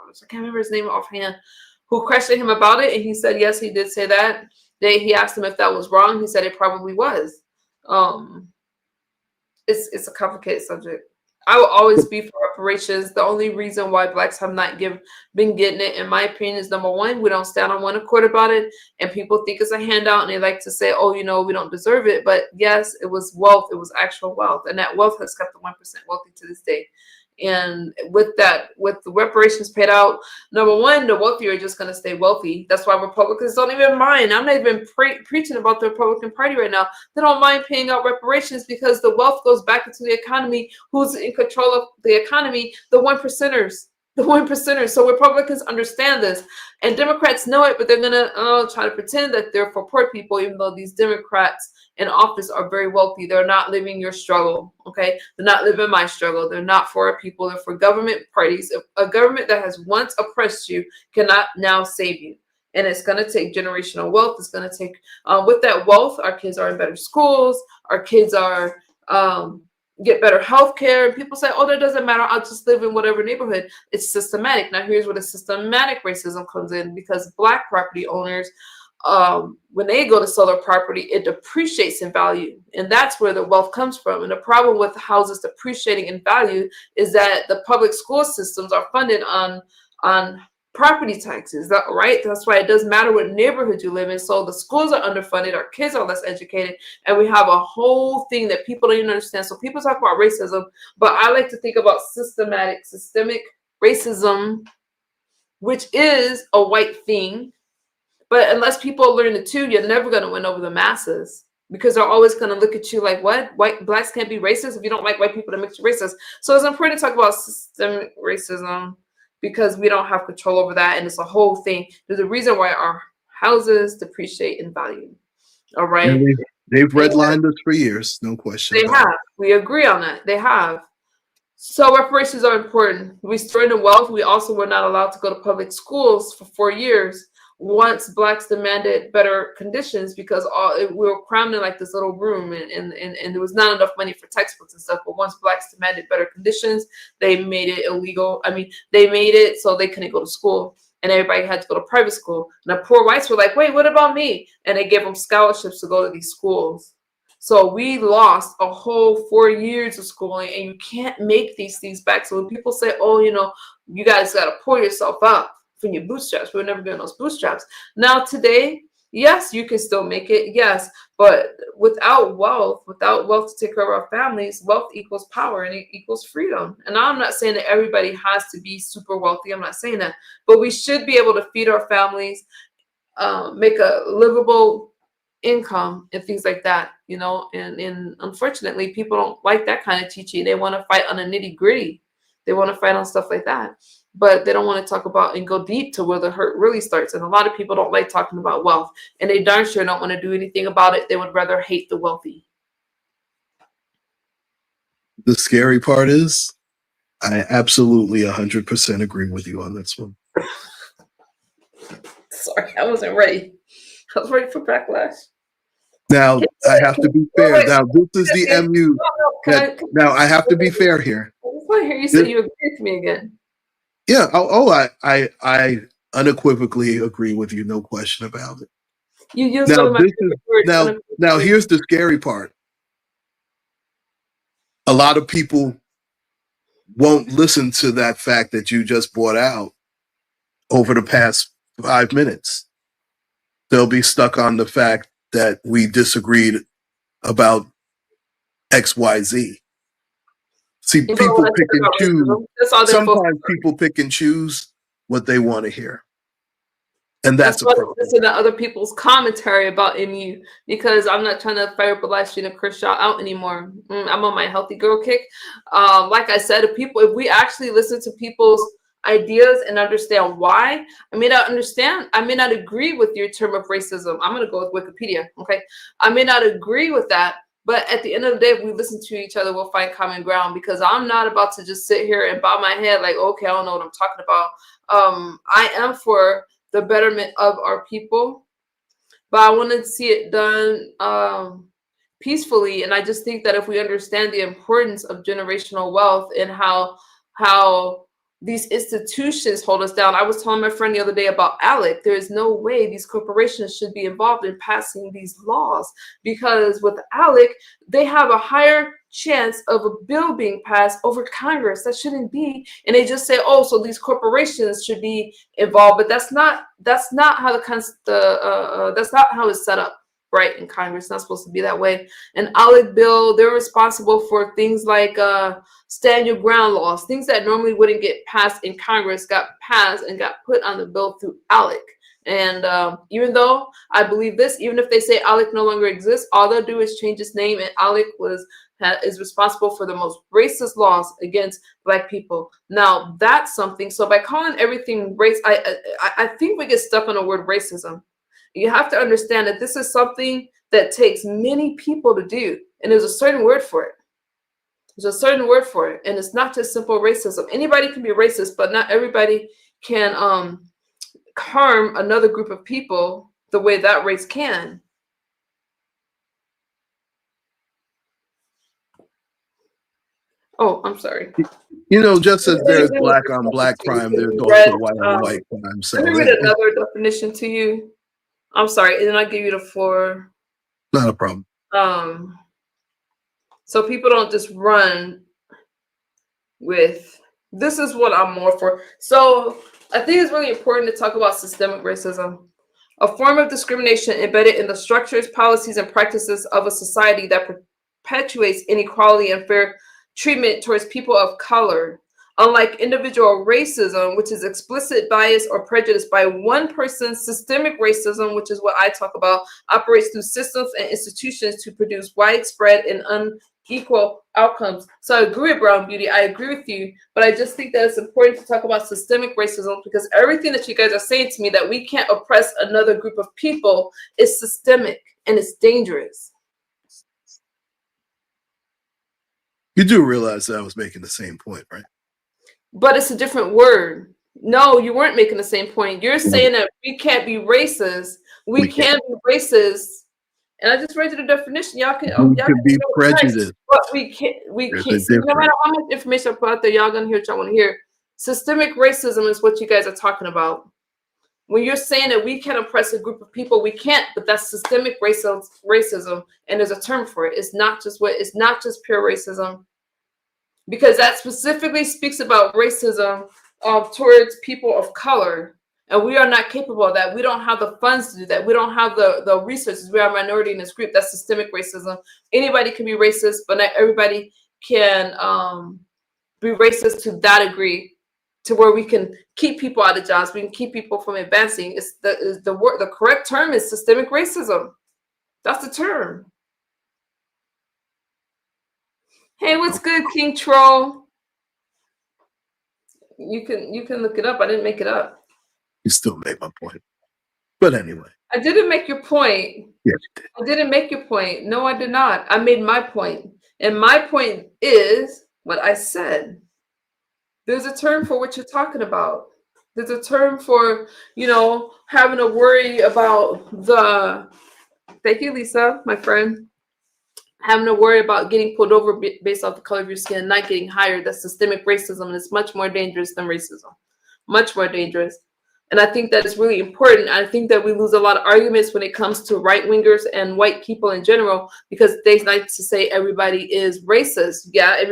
A: I can't remember his name offhand, who questioned him about it, and he said yes, he did say that. He asked him if that was wrong. He said it probably was. It's a complicated subject. I will always be for reparations. The only reason why blacks have not been getting it, in my opinion, is number one, we don't stand on one accord about it, and people think it's a handout, and they like to say, oh, we don't deserve it. But yes, it was wealth. It was actual wealth, and that wealth has kept the 1% wealthy to this day. And with the reparations paid out, number one, the wealthy are just going to stay wealthy. That's why Republicans don't even mind. I'm not even preaching about the Republican Party right now. They don't mind paying out reparations because the wealth goes back into the economy. Who's in control of the economy? The 1%ers. The one percenters. So Republicans understand this, and Democrats know it, but they're gonna try to pretend that they're for poor people, even though these Democrats in office are very wealthy. They're not living your struggle. Okay, they're not living my struggle. They're not for our people. They're for government parties. A government that has once oppressed you cannot now save you. And it's going to take generational wealth. It's going to take, with that wealth, our kids are in better schools. Our kids are get better health care. And people say, oh, that doesn't matter. I'll just live in whatever neighborhood. It's systematic. Now, here's where the systematic racism comes in, because Black property owners, when they go to sell their property, it depreciates in value. And that's where the wealth comes from. And the problem with houses depreciating in value is that the public school systems are funded on property taxes, right? That's why it doesn't matter what neighborhood you live in. So the schools are underfunded, our kids are less educated, and we have a whole thing that people don't even understand. So people talk about racism, but I like to think about systemic racism, which is a white thing. But unless people learn the two, you're never going to win over the masses, because they're always going to look at you like, what? Blacks can't be racist? If you don't like white people, that makes you racist. So it's important to talk about systemic racism, because we don't have control over that. And it's a whole thing. There's a reason why our houses depreciate in value. All right.
B: And they've redlined us for years. No question.
A: They have. We agree on that. They have. So reparations are important. Restoring the wealth. We also were not allowed to go to public schools for 4 years once Blacks demanded better conditions, because we were crammed in like this little room, and there was not enough money for textbooks and stuff. But once Blacks demanded better conditions, they made it illegal. I mean, they made it so they couldn't go to school, and everybody had to go to private school. And the poor whites were like, wait, what about me? And they gave them scholarships to go to these schools. So we lost a whole 4 years of schooling, and you can't make these things back. So when people say, oh, you guys got to pull yourself up from your bootstraps, we were never doing those bootstraps. Now today, yes, you can still make it, yes, but without wealth to take care of our families, wealth equals power, and it equals freedom. And I'm not saying that everybody has to be super wealthy. I'm not saying that, but we should be able to feed our families, make a livable income and things like that, and unfortunately people don't like that kind of teaching. They want to fight on the nitty-gritty. They want to fight on stuff like that, but they don't want to talk about and go deep to where the hurt really starts. And a lot of people don't like talking about wealth, and they darn sure don't want to do anything about it. They would rather hate the wealthy.
B: The scary part is, I absolutely 100% agree with you on this one.
A: Sorry, I wasn't ready. I was ready for backlash.
B: Now, I have to be fair. Now, this is the MU. Now, I have to be fair here.
A: I just want to hear you say you agree with me again.
B: Yeah. I unequivocally agree with you. No question about it.
A: You use one of my favorite words.
B: Now, here's the scary part. A lot of people won't listen to that fact that you just brought out over the past 5 minutes. They'll be stuck on the fact that we disagreed about XYZ. See, people pick and choose. Sometimes people pick and choose what they want to hear. And that's
A: why I listen to other people's commentary about MU, because I'm not trying to fire up a live stream and curse y'all out anymore. I'm on my healthy girl kick. Like I said, if we actually listen to people's ideas and understand why, I may not agree with your term of racism. I'm going to go with Wikipedia. Okay. I may not agree with that, but at the end of the day, if we listen to each other, we'll find common ground, because I'm not about to just sit here and bow my head like, okay, I don't know what I'm talking about. I am for the betterment of our people, but I want to see it done peacefully. And I just think that if we understand the importance of generational wealth and how these institutions hold us down. I was telling my friend the other day about ALEC. There is no way these corporations should be involved in passing these laws, because with ALEC, they have a higher chance of a bill being passed over Congress. That shouldn't be. And they just say, oh, so these corporations should be involved, but that's not how that's not how it's set up. Right, in Congress, it's not supposed to be that way. An ALEC bill, they're responsible for things like stand your ground laws, things that normally wouldn't get passed in Congress, got passed and got put on the bill through ALEC. And even though I believe this, even if they say Alec no longer exists, all they'll do is change his name, and Alec is responsible for the most racist laws against Black people. Now that's something. So by calling everything race, I think we get stuck on the word racism. You have to understand that this is something that takes many people to do, and there's a certain word for it. There's a certain word for it, and it's not just simple racism. Anybody can be racist, but not everybody can harm another group of people the way that race can. Oh, I'm sorry.
B: Just as there's black on black crime, there's also white on white crime. So
A: let me read another definition to you. I'm sorry, and then I'll give you the floor.
B: Not a problem.
A: So people don't just run with, this is what I'm more for. So I think it's really important to talk about systemic racism, a form of discrimination embedded in the structures, policies, and practices of a society that perpetuates inequality and fair treatment towards people of color. Unlike individual racism, which is explicit bias or prejudice by one person, systemic racism, which is what I talk about, operates through systems and institutions to produce widespread and unequal outcomes. So I agree with Brown Beauty. I agree with you, but I just think that it's important to talk about systemic racism because everything that you guys are saying to me that we can't oppress another group of people is systemic and it's dangerous.
B: You do realize that I was making the same point, right?
A: But it's a different word. No, you weren't making the same point. You're saying that we can't be racist. We can be racist. And I just read you the definition. Y'all can
B: be prejudiced.
A: But we can't. So no matter how much information I put out there, y'all gonna hear what y'all want to hear. Systemic racism is what you guys are talking about. When you're saying that we can't oppress a group of people, we can't. But that's systemic racism, and there's a term for it. It's not just pure racism. Because that specifically speaks about racism towards people of color. And we are not capable of that. We don't have the funds to do that. We don't have the resources. We are a minority in this group. That's systemic racism. Anybody can be racist, but not everybody can be racist to that degree, to where we can keep people out of jobs. We can keep people from advancing. It's the correct term is systemic racism. That's the term. Hey, what's good, King Troll? You can look it up. I didn't make it up.
B: You still made my point. But anyway.
A: I didn't make your point.
B: Yes, you did.
A: I didn't make your point. No, I did not. I made my point. And my point is what I said. There's a term for what you're talking about. There's a term for, having to worry about thank you, Lisa, my friend. Having to worry about getting pulled over based off the color of your skin, not getting hired. That's systemic racism, and it's much more dangerous than racism. Much more dangerous. And I think that is really important. I think that we lose a lot of arguments when it comes to right-wingers and white people in general, because they like to say everybody is racist. Yeah,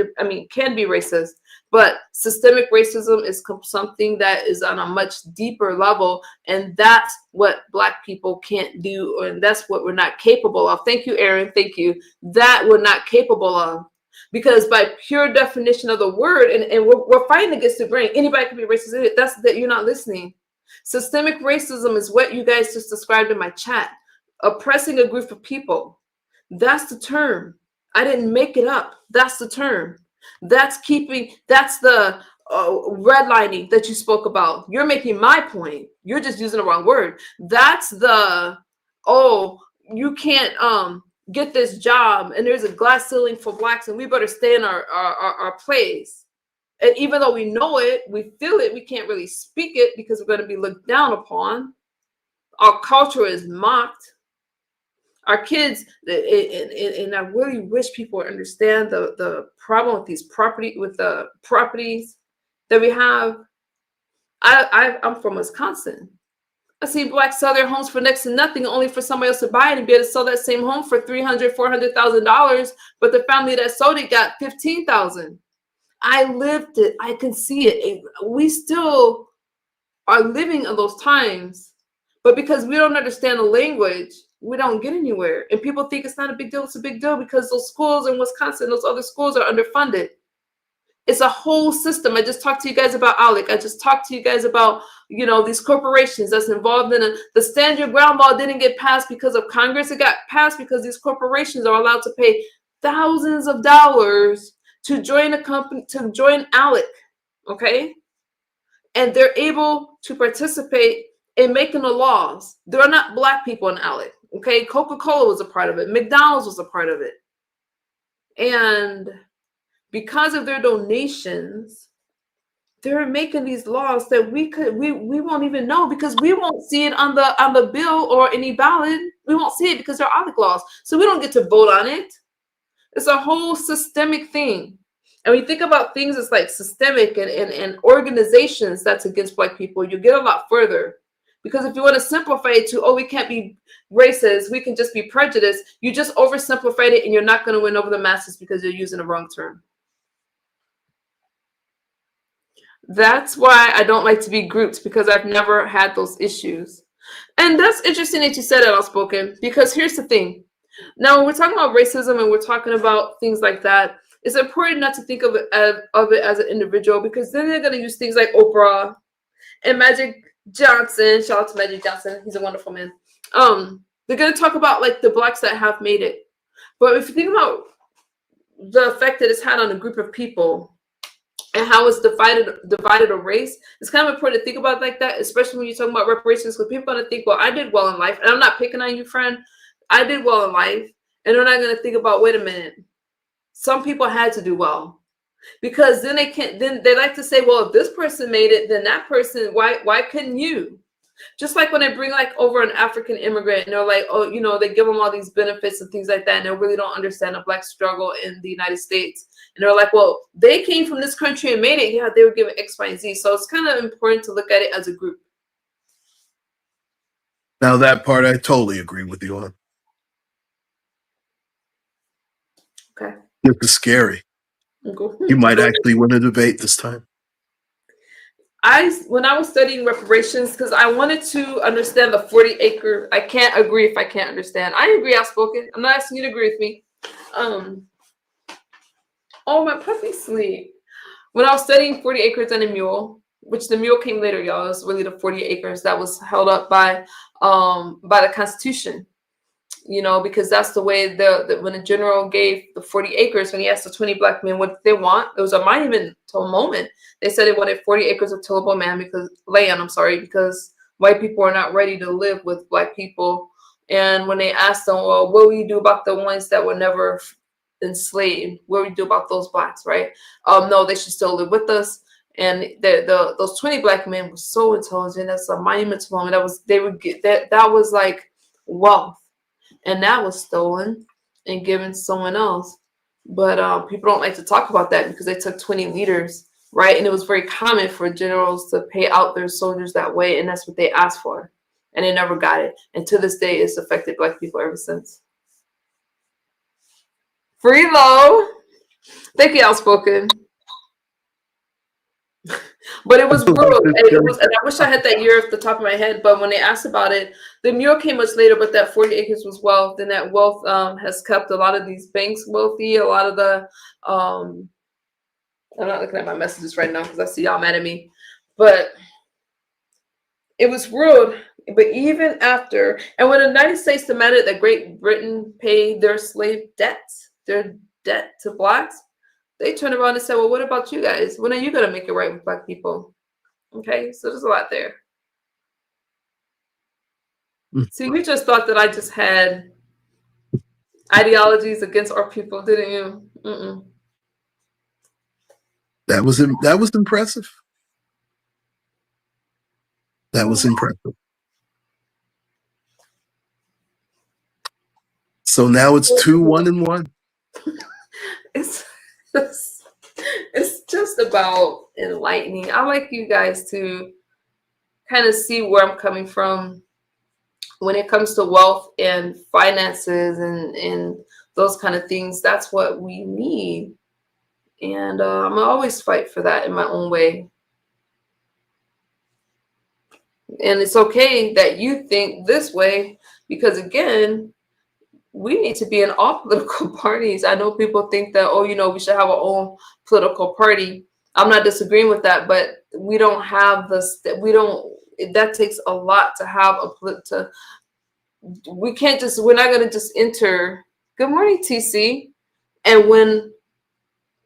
A: can be racist. But systemic racism is something that is on a much deeper level, and that's what Black people can't do, and that's what we're not capable of. Thank you, Aaron. Thank you. That we're not capable of. Because by pure definition of the word, and we're fighting against the grain, anybody can be racist. That's that you're not listening. Systemic racism is what you guys just described in my chat. Oppressing a group of people. That's the term. I didn't make it up. That's the term. That's the redlining that you spoke about. You're making my point. You're just using the wrong word. That's you can't get this job and there's a glass ceiling for Blacks and we better stay in our place. And even though we know it, we feel it, we can't really speak it because we're going to be looked down upon. Our culture is mocked. Our kids, and I really wish people would understand the problem with the properties that we have. I'm from Wisconsin. I see Blacks sell their homes for next to nothing, only for somebody else to buy it and be able to sell that same home for $300,000, $400,000. But the family that sold it got $15,000. I lived it. I can see it. We still are living in those times, but because we don't understand the language, we don't get anywhere. And people think it's not a big deal. It's a big deal because those schools in Wisconsin, those other schools are underfunded. It's a whole system. I just talked to you guys about ALEC. I just talked to you guys about, these corporations that's involved in it. The Stand Your Ground law didn't get passed because of Congress. It got passed because these corporations are allowed to pay thousands of dollars to join a company, to join ALEC, okay? And they're able to participate in making the laws. There are not Black people in ALEC, okay? Coca-Cola was a part of it. McDonald's was a part of it. And because of their donations, they're making these laws that we won't even know, because we won't see it on the bill or any ballot. We won't see it because they're ALEC laws. So we don't get to vote on it. It's a whole systemic thing. And when you think about things that's like systemic and organizations that's against Black people, you get a lot further. Because if you want to simplify it to, we can't be racist, we can just be prejudiced, you just oversimplified it, and you're not going to win over the masses because you're using the wrong term. That's why I don't like to be grouped, because I've never had those issues. And that's interesting that you said that, Outspoken, because here's the thing. Now, when we're talking about racism and we're talking about things like that, it's important not to think of it as an individual, because then they're going to use things like Oprah and Magic Johnson. Shout out to Magic Johnson. He's a wonderful man. They're going to talk about like the Blacks that have made it. But if you think about the effect that it's had on a group of people, and how it's divided a race, it's kind of important to think about it like that, especially when you're talking about reparations, because people are going to think, well, I did well in life, and I'm not picking on you, friend. I did well in life, and they're not going to think about, wait a minute, some people had to do well, because then they like to say, well, if this person made it, then that person, why couldn't you? Just like when they bring like over an African immigrant, and they're like, they give them all these benefits and things like that, and they really don't understand the Black struggle in the United States. And they're like, well, they came from this country and made it. Yeah, they were given X, Y, and Z. So it's kind of important to look at it as a group.
B: Now that part I totally agree with you on.
A: Okay.
B: This is scary. You might actually win a debate this time.
A: When I was studying reparations, because I wanted to understand the 40-acre, I can't agree if I can't understand. I agree, Outspoken. I'm not asking you to agree with me. Oh, my puppy sleep. When I was studying 40 acres and a mule, which the mule came later, y'all. It was really the 40 acres that was held up by the Constitution. Because that's the way when the general gave the 40 acres, when he asked the 20 Black men what they want, it was a monumental moment. They said they wanted 40 acres of tillable land, because white people are not ready to live with Black people. And when they asked them, well, what will you do about the ones that were never enslaved? What do we do about those Blacks, right? No, they should still live with us. And those 20 Black men were so intelligent. That's a monumental moment. That was like wealth, and that was stolen and given to someone else. But people don't like to talk about that, because they took 20 leaders, right? And it was very common for generals to pay out their soldiers that way, and that's what they asked for, and they never got it. And to this day, it's affected Black people ever since. Free low. Thank you, Outspoken. But it was brutal. And I wish I had that year off the top of my head. But when they asked about it, the mule came much later. But that 40 acres was wealth, and that wealth has kept a lot of these banks wealthy. A lot of the I'm not looking at my messages right now because I see y'all mad at me. But it was rude. But even after, and when the United States demanded that Great Britain pay their slave debts, their debt to Blacks, they turned around and said, well, what about you guys? When are you going to make it right with Black people? Okay, so there's a lot there. See, you just thought that I just had ideologies against our people, didn't you? Mm-mm.
B: That was impressive. That was impressive. So now it's 2-1-1.
A: It's just about enlightening. I like you guys to kind of see where I'm coming from when it comes to wealth and finances and those kind of things. That's what we need. And I'm gonna always fight for that in my own way. And it's okay that you think this way, because again, we need to be in all political parties. I know people think that, oh, we should have our own political party. I'm not disagreeing with that, but we don't have this. We don't. That takes a lot to have to. We can't just. We're not going to just enter. Good morning, TC, and win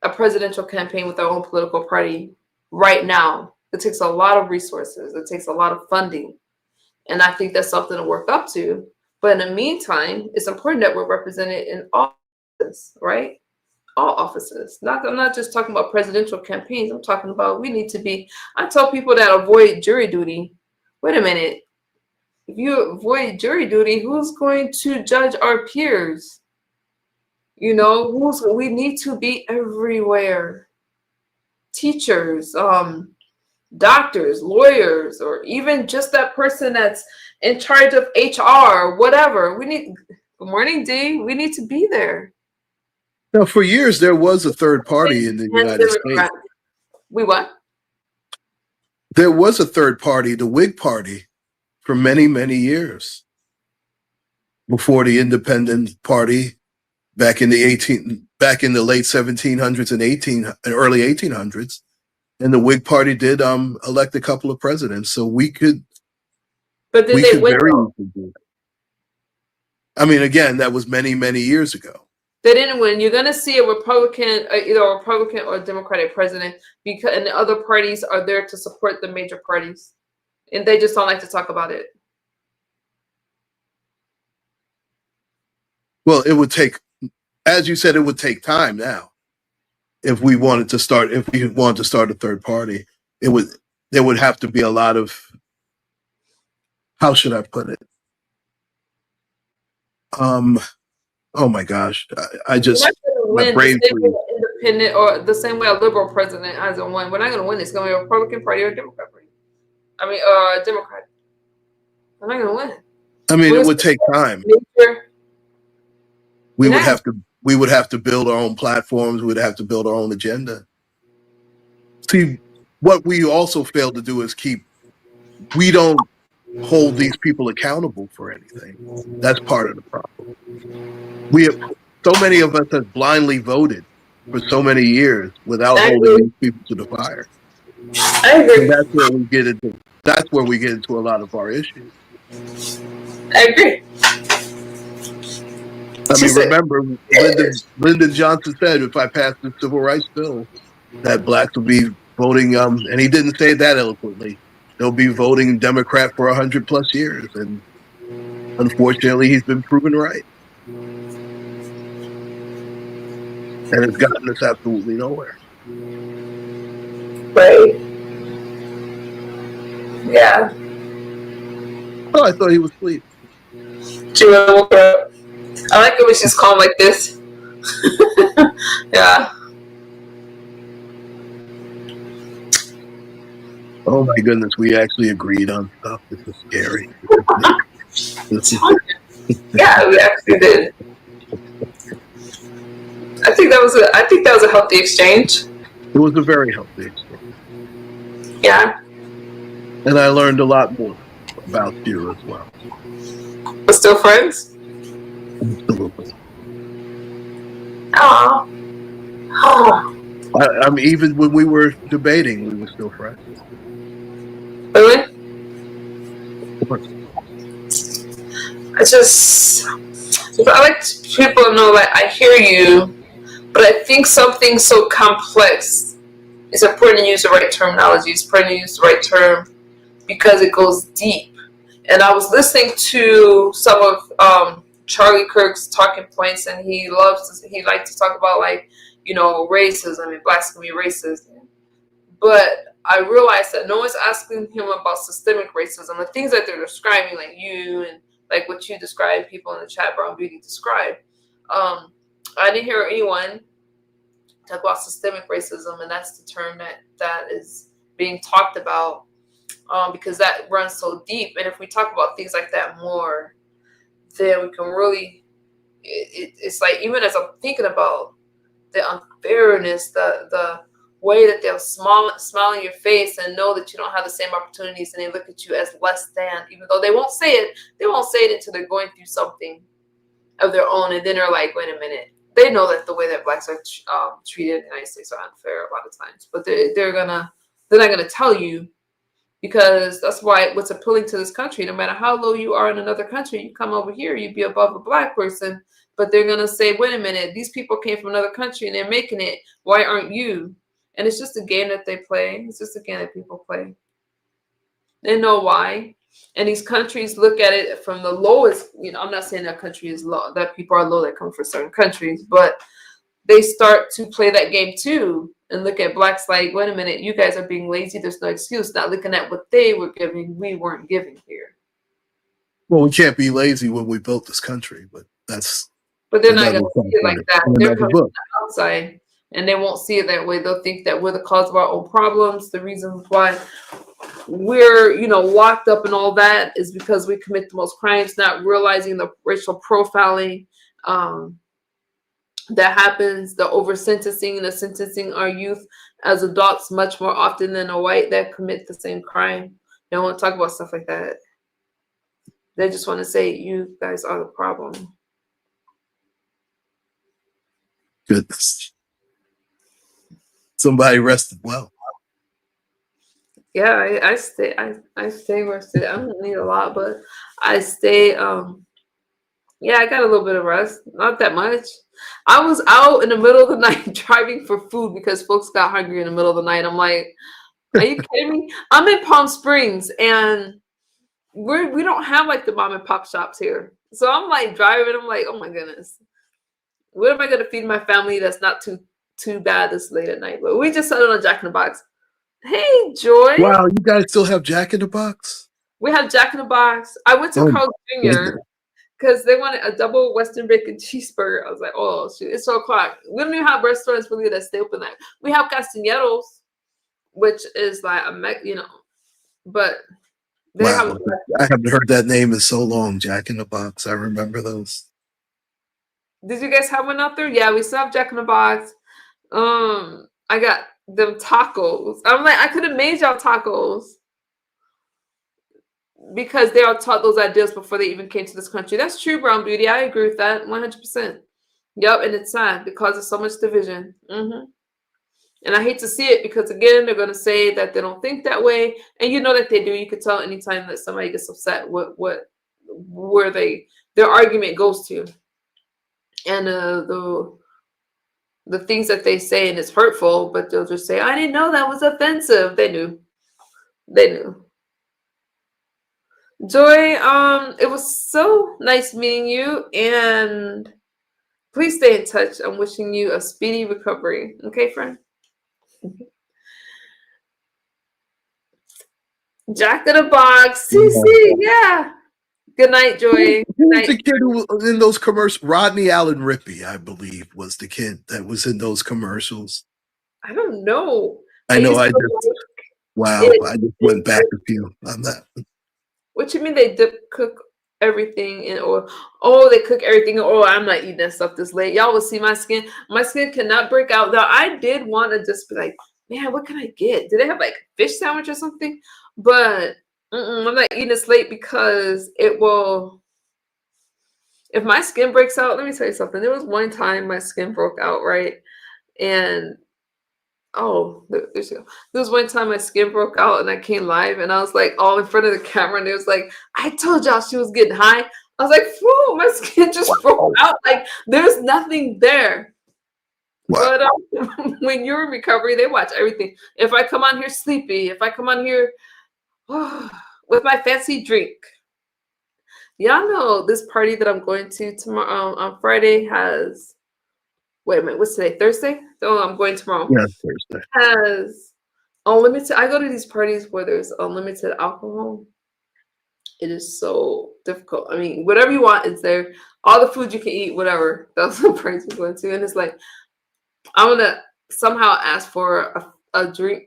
A: a presidential campaign with our own political party right now. It takes a lot of resources. It takes a lot of funding, and I think that's something to work up to. But in the meantime, it's important that we're represented in all offices, right? All offices. I'm not just talking about presidential campaigns. I'm talking about we need to be. I tell people that avoid jury duty. Wait a minute. If you avoid jury duty, who's going to judge our peers? We need to be everywhere. Teachers, doctors, lawyers, or even just that person that's in charge of HR, whatever. Good morning, D. We need to be there.
B: Now, for years, there was a third party in the
A: And
B: United States.
A: We what?
B: There was a third party, the Whig Party, for many, many years before the Independent Party back in the late 1700s and early 1800s. And the Whig Party did elect a couple of presidents, so we could.
A: But did they win?
B: I mean, again, that was many, many years ago.
A: They didn't win. You're going to see a Republican, either a Republican or a Democratic president, and the other parties are there to support the major parties, and they just don't like to talk about it.
B: Well, it would take, as you said, it would take time now. If we wanted to start a third party, there would have to be a lot of, how should I put it? Oh my gosh, I just my brain freeze.
A: Independent or the same way a liberal president hasn't won. We're not going to win. It's going to be a Republican Party or a Democrat Party. I mean, a Democrat. We're not going to win.
B: I mean, it would take time. We would have to build our own platforms. We would have to build our own agenda. See, what we also fail to do is we don't hold these people accountable for anything. That's part of the problem. So many of us have blindly voted for so many years without holding these people to the fire.
A: I agree.
B: And that's where we get into a lot of our issues.
A: I agree.
B: I mean, remember, Lyndon Johnson said, if I pass the civil rights bill, that blacks will be voting, and he didn't say it that eloquently, they'll be voting Democrat for 100+ years. And unfortunately, he's been proven right. And it's gotten us absolutely nowhere.
A: Right. Yeah.
B: Oh, I thought he was asleep.
A: She woke up. I like it when she's calm like this. Yeah.
B: Oh my goodness, we actually agreed on stuff. This is scary.
A: Yeah, we actually did. I think that was a healthy exchange.
B: It was a very healthy exchange.
A: Yeah.
B: And I learned a lot more about you as well.
A: We're still friends?
B: Absolutely.
A: Oh.
B: I mean, even when we were debating, we were still friends.
A: Really? I like people to know that I hear you, but I think something so complex, it's important to use the right terminology. It's important to use the right term because it goes deep. And I was listening to some of Charlie Kirk's talking points, and he likes to talk about, like, racism and blacks can be racist. But I realized that no one's asking him about systemic racism, the things that they're describing, like you and like what you described, people in the chat, Brown Beauty described. I didn't hear anyone talk about systemic racism, and that's the term that is being talked about, because that runs so deep. And if we talk about things like that more, then we can really, it's like, even as I'm thinking about the unfairness, the way that they'll smile in your face and know that you don't have the same opportunities, and they look at you as less than, even though they won't say it until they're going through something. of their own, and then they're like, wait a minute. They know that the way that blacks are treated in the United States are unfair a lot of times, but they're not gonna tell you, because that's why what's appealing to this country. No matter how low you are in another country, you come over here, you be above a black person, but they're gonna say, wait a minute, these people came from another country and they're making it. Why aren't you? And it's just a game that they play. It's just a game that people play. They know why. And these countries look at it from the lowest, I'm not saying that country is low, that people are low that come from certain countries, but they start to play that game too and look at blacks like, wait a minute, you guys are being lazy. There's no excuse. Not looking at what they were giving, we weren't giving here.
B: Well, we can't be lazy when we built this country, but
A: they're not going to see it like that. They're coming from the outside, and they won't see it that way. They'll think that we're the cause of our own problems. The reasons why we're, locked up and all that is because we commit the most crimes, not realizing the racial profiling that happens, the over sentencing, the sentencing our youth as adults much more often than a white that commit the same crime. They won't talk about stuff like that. They just want to say, you guys are the problem.
B: Goodness. Somebody rested well.
A: Yeah, I stay rested. I don't need a lot, but I stay yeah, I got a little bit of rest. Not that much. I was out in the middle of the night driving for food because folks got hungry in the middle of the night. I'm like, are you kidding me? I'm in Palm Springs and we don't have like the mom and pop shops here. So I'm like driving, I'm like, oh my goodness. What am I gonna feed my family that's not too bad this late at night? But we just settled on Jack in the Box. Hey, Joy.
B: Wow, you guys still have Jack in the Box?
A: We have Jack in the Box. I went to Carl Jr. because they wanted a double Western bacon cheeseburger. I was like, oh, shoot, it's 12 o'clock. We don't even have restaurants really that stay open. We have Castañeros, which is like but they
B: wow. I haven't heard that name in so long, Jack in the Box. I remember those.
A: Did you guys have one out there? Yeah, we still have Jack in the Box. I got them tacos. I'm like, I could have made y'all tacos because they all taught those ideas before they even came to this country. That's true, Brown Beauty. I agree with that 100%. Yep, and it's sad because of so much division. And I hate to see it because, again, they're going to say that they don't think that way. And you know that they do. You could tell anytime that somebody gets upset where their argument goes to. And the things that they say, and it's hurtful, but they'll just say, I didn't know that was offensive. They knew. Joy, it was so nice meeting you, and please stay in touch. I'm wishing you a speedy recovery. Okay, friend? Jack in the Box, CC, yeah. Good night, Joy.
B: Who was the kid who was in those commercials? Rodney Allen Rippey, I believe, was the kid that was in those commercials.
A: I don't know.
B: I just went back a few on that.
A: What you mean they cook everything in oil? Oh, they cook everything in oil. I'm not eating that stuff this late. Y'all will see my skin. My skin cannot break out. Now, I did want to just be like, man, what can I get? Do they have like a fish sandwich or something? But I'm not eating this late because it will. If my skin breaks out, let me tell you something. There was one time my skin broke out, right? And there was one time my skin broke out and I came live and I was like all in front of the camera and it was like, I told y'all she was getting high. I was like, whoa, my skin just broke out. Like there's nothing there. Wow. But when you're in recovery, they watch everything. If I come on here sleepy, if I come on here with my fancy drink, y'all know this party that I'm going to tomorrow on Friday has, wait a minute, what's today? Thursday? So I'm going tomorrow.
B: Yeah, Thursday.
A: Has unlimited. I go to these parties where there's unlimited alcohol. It is so difficult. I mean, whatever you want is there. All the food you can eat, whatever. That's the parties we're going to. And it's like, I'm going to somehow ask for a drink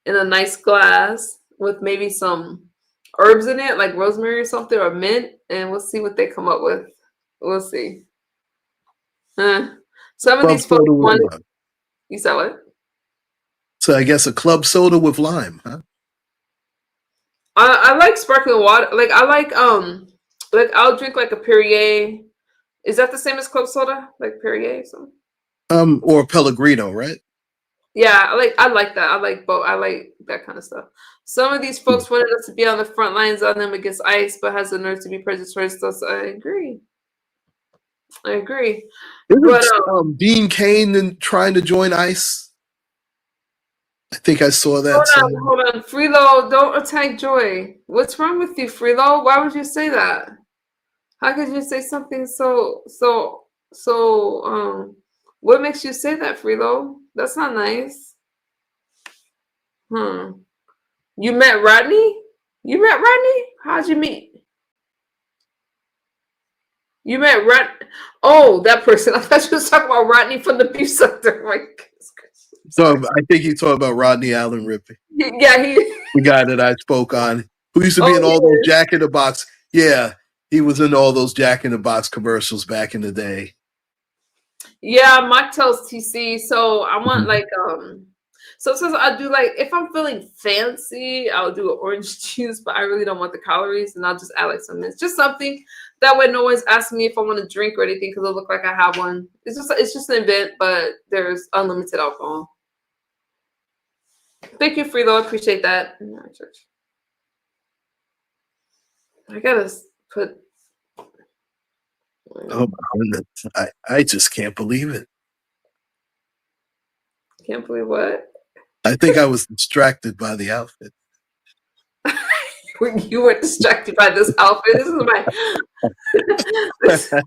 A: in a nice glass with maybe some herbs in it, like rosemary or something, or mint, and we'll see what they come up with. We'll see. Some of these folks want. You said what?
B: So I guess a club soda with lime, huh?
A: I like sparkling water. Like I like I'll drink like a Perrier Is that the same as club soda, like Perrier or something?
B: Or Pellegrino, right?
A: Yeah, I like that. I like both. I like that kind of stuff. Some of these folks wanted us to be on the front lines on them against ICE, but has the nerve to be prejudiced towards us. I agree. I agree. But
B: Isn't Dean Kane trying to join ICE? I think I saw that somewhere.
A: hold on. Freelo, don't attack Joy. What's wrong with you, Freelo? Why would you say that? How could you say something so what makes you say that, Freelo? That's not nice. Hmm. You met Rodney? You met Rodney? How'd you meet? You met Rod. Oh, that person. I thought you was talking about Rodney from the beef sector. My goodness gracious.
B: So I think you talking about Rodney Allen Rippey,
A: Yeah, he.
B: the guy that I spoke on, who used to be
A: Oh,
B: in all those
A: yeah.
B: Jack in the Box. Yeah, he was in all those Jack in the Box commercials back in the day.
A: Yeah, mocktails TC. So I want like so since I do like if I'm feeling fancy, I'll do an orange juice, but I really don't want the calories, and I'll just add like some mints. Just something that way no one's asking me if I want to drink or anything because it'll look like I have one. It's just an event, but there's unlimited alcohol. Thank you, Freelo. I appreciate that. I gotta put.
B: Oh my goodness, I just can't believe it.
A: Can't believe what.
B: I think I was distracted by the outfit.
A: You were distracted by this outfit. This is my this is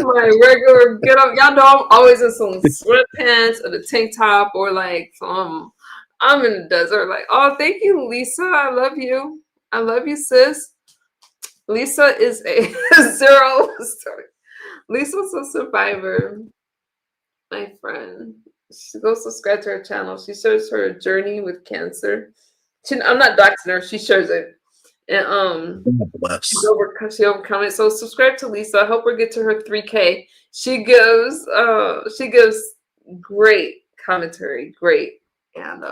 A: my regular get up. Y'all know I'm always in some sweatpants or the tank top or like some I'm in the desert. Like, oh, thank you, Lisa. I love you. I love you, sis. Lisa is a zero. Sorry. Lisa's a survivor. My friend. She goes subscribe to her channel. She shares her journey with cancer. I'm not doxing her. She shares it, and
B: Bless.
A: she overcome it. So subscribe to Lisa. I help her get to her 3K. She gives great commentary, great, and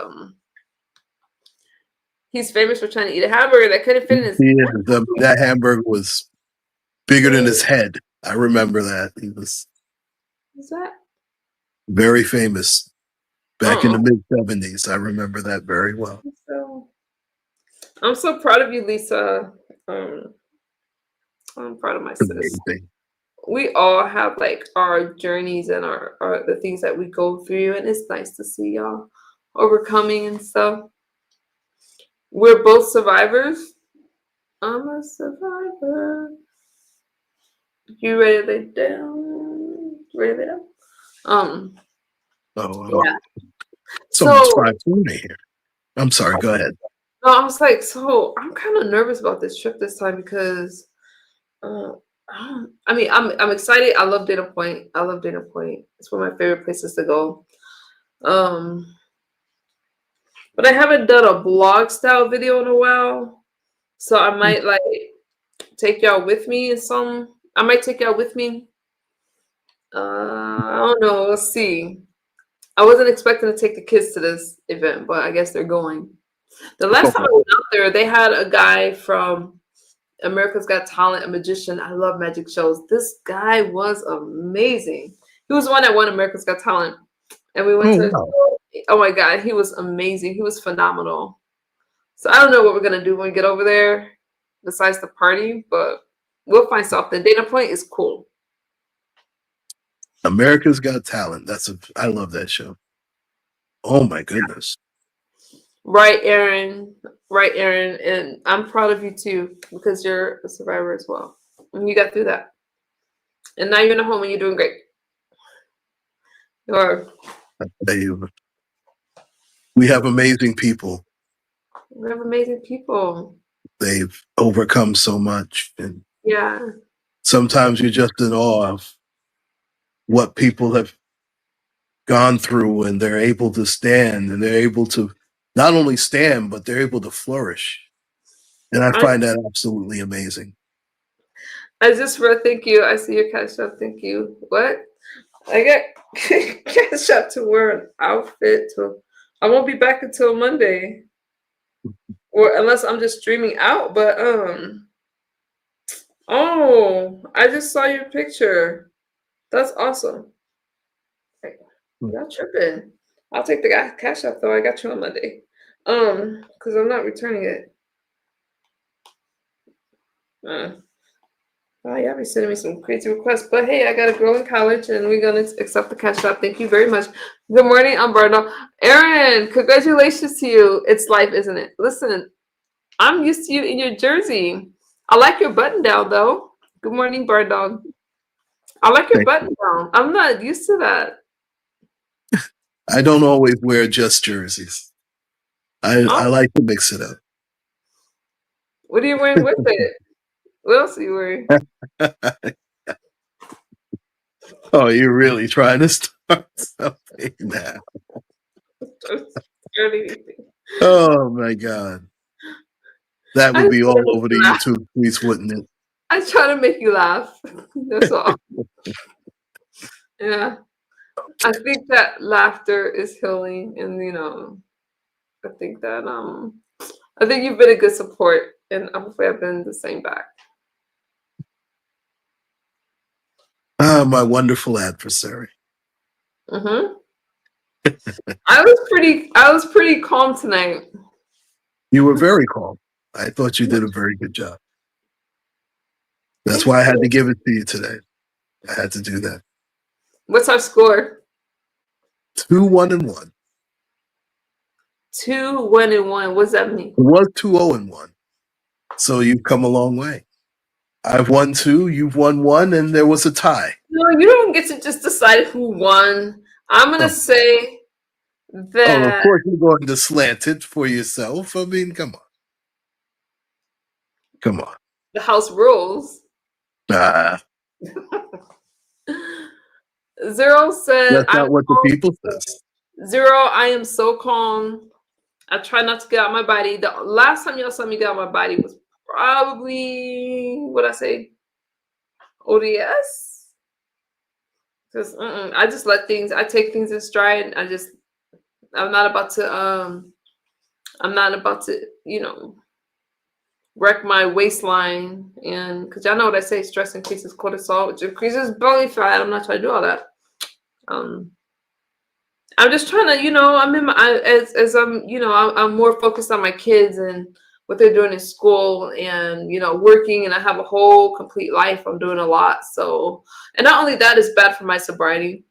A: he's famous for trying to eat a hamburger that couldn't fit in his.
B: That hamburger was bigger than his head. I remember that. He was
A: What's that?
B: very famous back in the mid-70s. I remember that very well.
A: So, I'm so proud of you, Lisa. I'm proud of my sis.
B: Amazing.
A: We all have like our journeys and our the things that we go through, and it's nice to see y'all overcoming and stuff. We're both survivors. I'm a survivor. You ready to lay down? Ready to lay down? Yeah.
B: So it's 5:40 here. I'm sorry. Go ahead.
A: No, I was like, so I'm kind of nervous about this trip this time because, I mean, I'm excited. I love Dana Point. I love Dana Point. It's one of my favorite places to go. But I haven't done a blog style video in a while, so I might like take y'all with me in some. I might take y'all with me. I don't know. Let's see. I wasn't expecting to take the kids to this event, but I guess they're going. The last time I went out there, they had a guy from America's Got Talent, a magician. I love magic shows. This guy was amazing. He was the one that won America's Got Talent. And we went to, oh my God, he was amazing. He was phenomenal. So I don't know what we're going to do when we get over there besides the party, but we'll find something. Dana Point is cool.
B: America's Got Talent. I love that show. Oh my goodness.
A: Right, Aaron. Right, Aaron. And I'm proud of you too, because you're a survivor as well. And you got through that. And now you're in a home and you're doing great. You are.
B: We have amazing people.
A: We have amazing people.
B: They've overcome so much. And
A: yeah.
B: Sometimes you're just in awe of what people have gone through, and they're able to stand, and they're able to not only stand, but they're able to flourish. And I find that absolutely amazing.
A: I just read, thank you. I see your cash up. Thank you. What? I get cash up to wear an outfit. I won't be back until Monday. Or unless I'm just streaming out. But Oh, I just saw your picture. That's awesome. Hey, y'all tripping. I'll take the cash app though. I got you on Monday. Because I'm not returning it. Uh, oh, y'all be sending me some crazy requests. But hey, I got a girl in college and we're gonna accept the cash app. Thank you very much. Good morning, Umberto. Aaron, congratulations to you. It's life, isn't it? Listen, I'm used to you in your jersey. I like your button down though. Good morning, bird dog. I like your
B: Thank
A: button
B: you.
A: down. I'm not used to that.
B: I don't always wear just jerseys. I
A: Oh,
B: like to mix it
A: what are you wearing with it? What else are you wearing?
B: up. Oh, you're really trying to start something now. Oh my God. That
A: I
B: would
A: just
B: be
A: try to
B: all
A: make
B: over
A: you
B: the
A: laugh.
B: YouTube tweets, wouldn't it?
A: I try to make you laugh. That's all. Yeah. I think that laughter is healing, and I think that I think you've been a good support, and hopefully I've been the same back.
B: Ah, my wonderful adversary.
A: Hmm. I was pretty calm tonight.
B: You were very calm. I thought you did a very good job. That's
A: Thank
B: why I had
A: you.
B: to give it to you today. I had to do that.
A: What's our score?
B: 2-1-1.
A: 2-1-1. What's that mean?
B: It was 2-0-1. So you've come a long way. I've won 2, you've won 1, and there was a tie.
A: No, you don't get to just decide who won. I'm gonna
B: Oh,
A: say
B: oh, of
A: that
B: course you're going to slant it for yourself. I mean, come on. Come on.
A: the house rules.
B: Ah,
A: Zero said,
B: that's
A: "I'm
B: not what the
A: calm."
B: people says.
A: Zero, I am so calm. I try not to get out my body. The last time y'all saw me get out my body was probably what I say ODS. Because I just let things. I take things in stride. I'm not about to. I'm not about to. Wreck my waistline, and because y'all know what I say, stress increases cortisol, which increases belly fat. I'm not trying to do all that. Um, I'm just trying to, I'm in my as I'm, I'm more focused on my kids and what they're doing in school and working, and I have a whole complete life. I'm doing a lot, so and not only that is bad for my sobriety,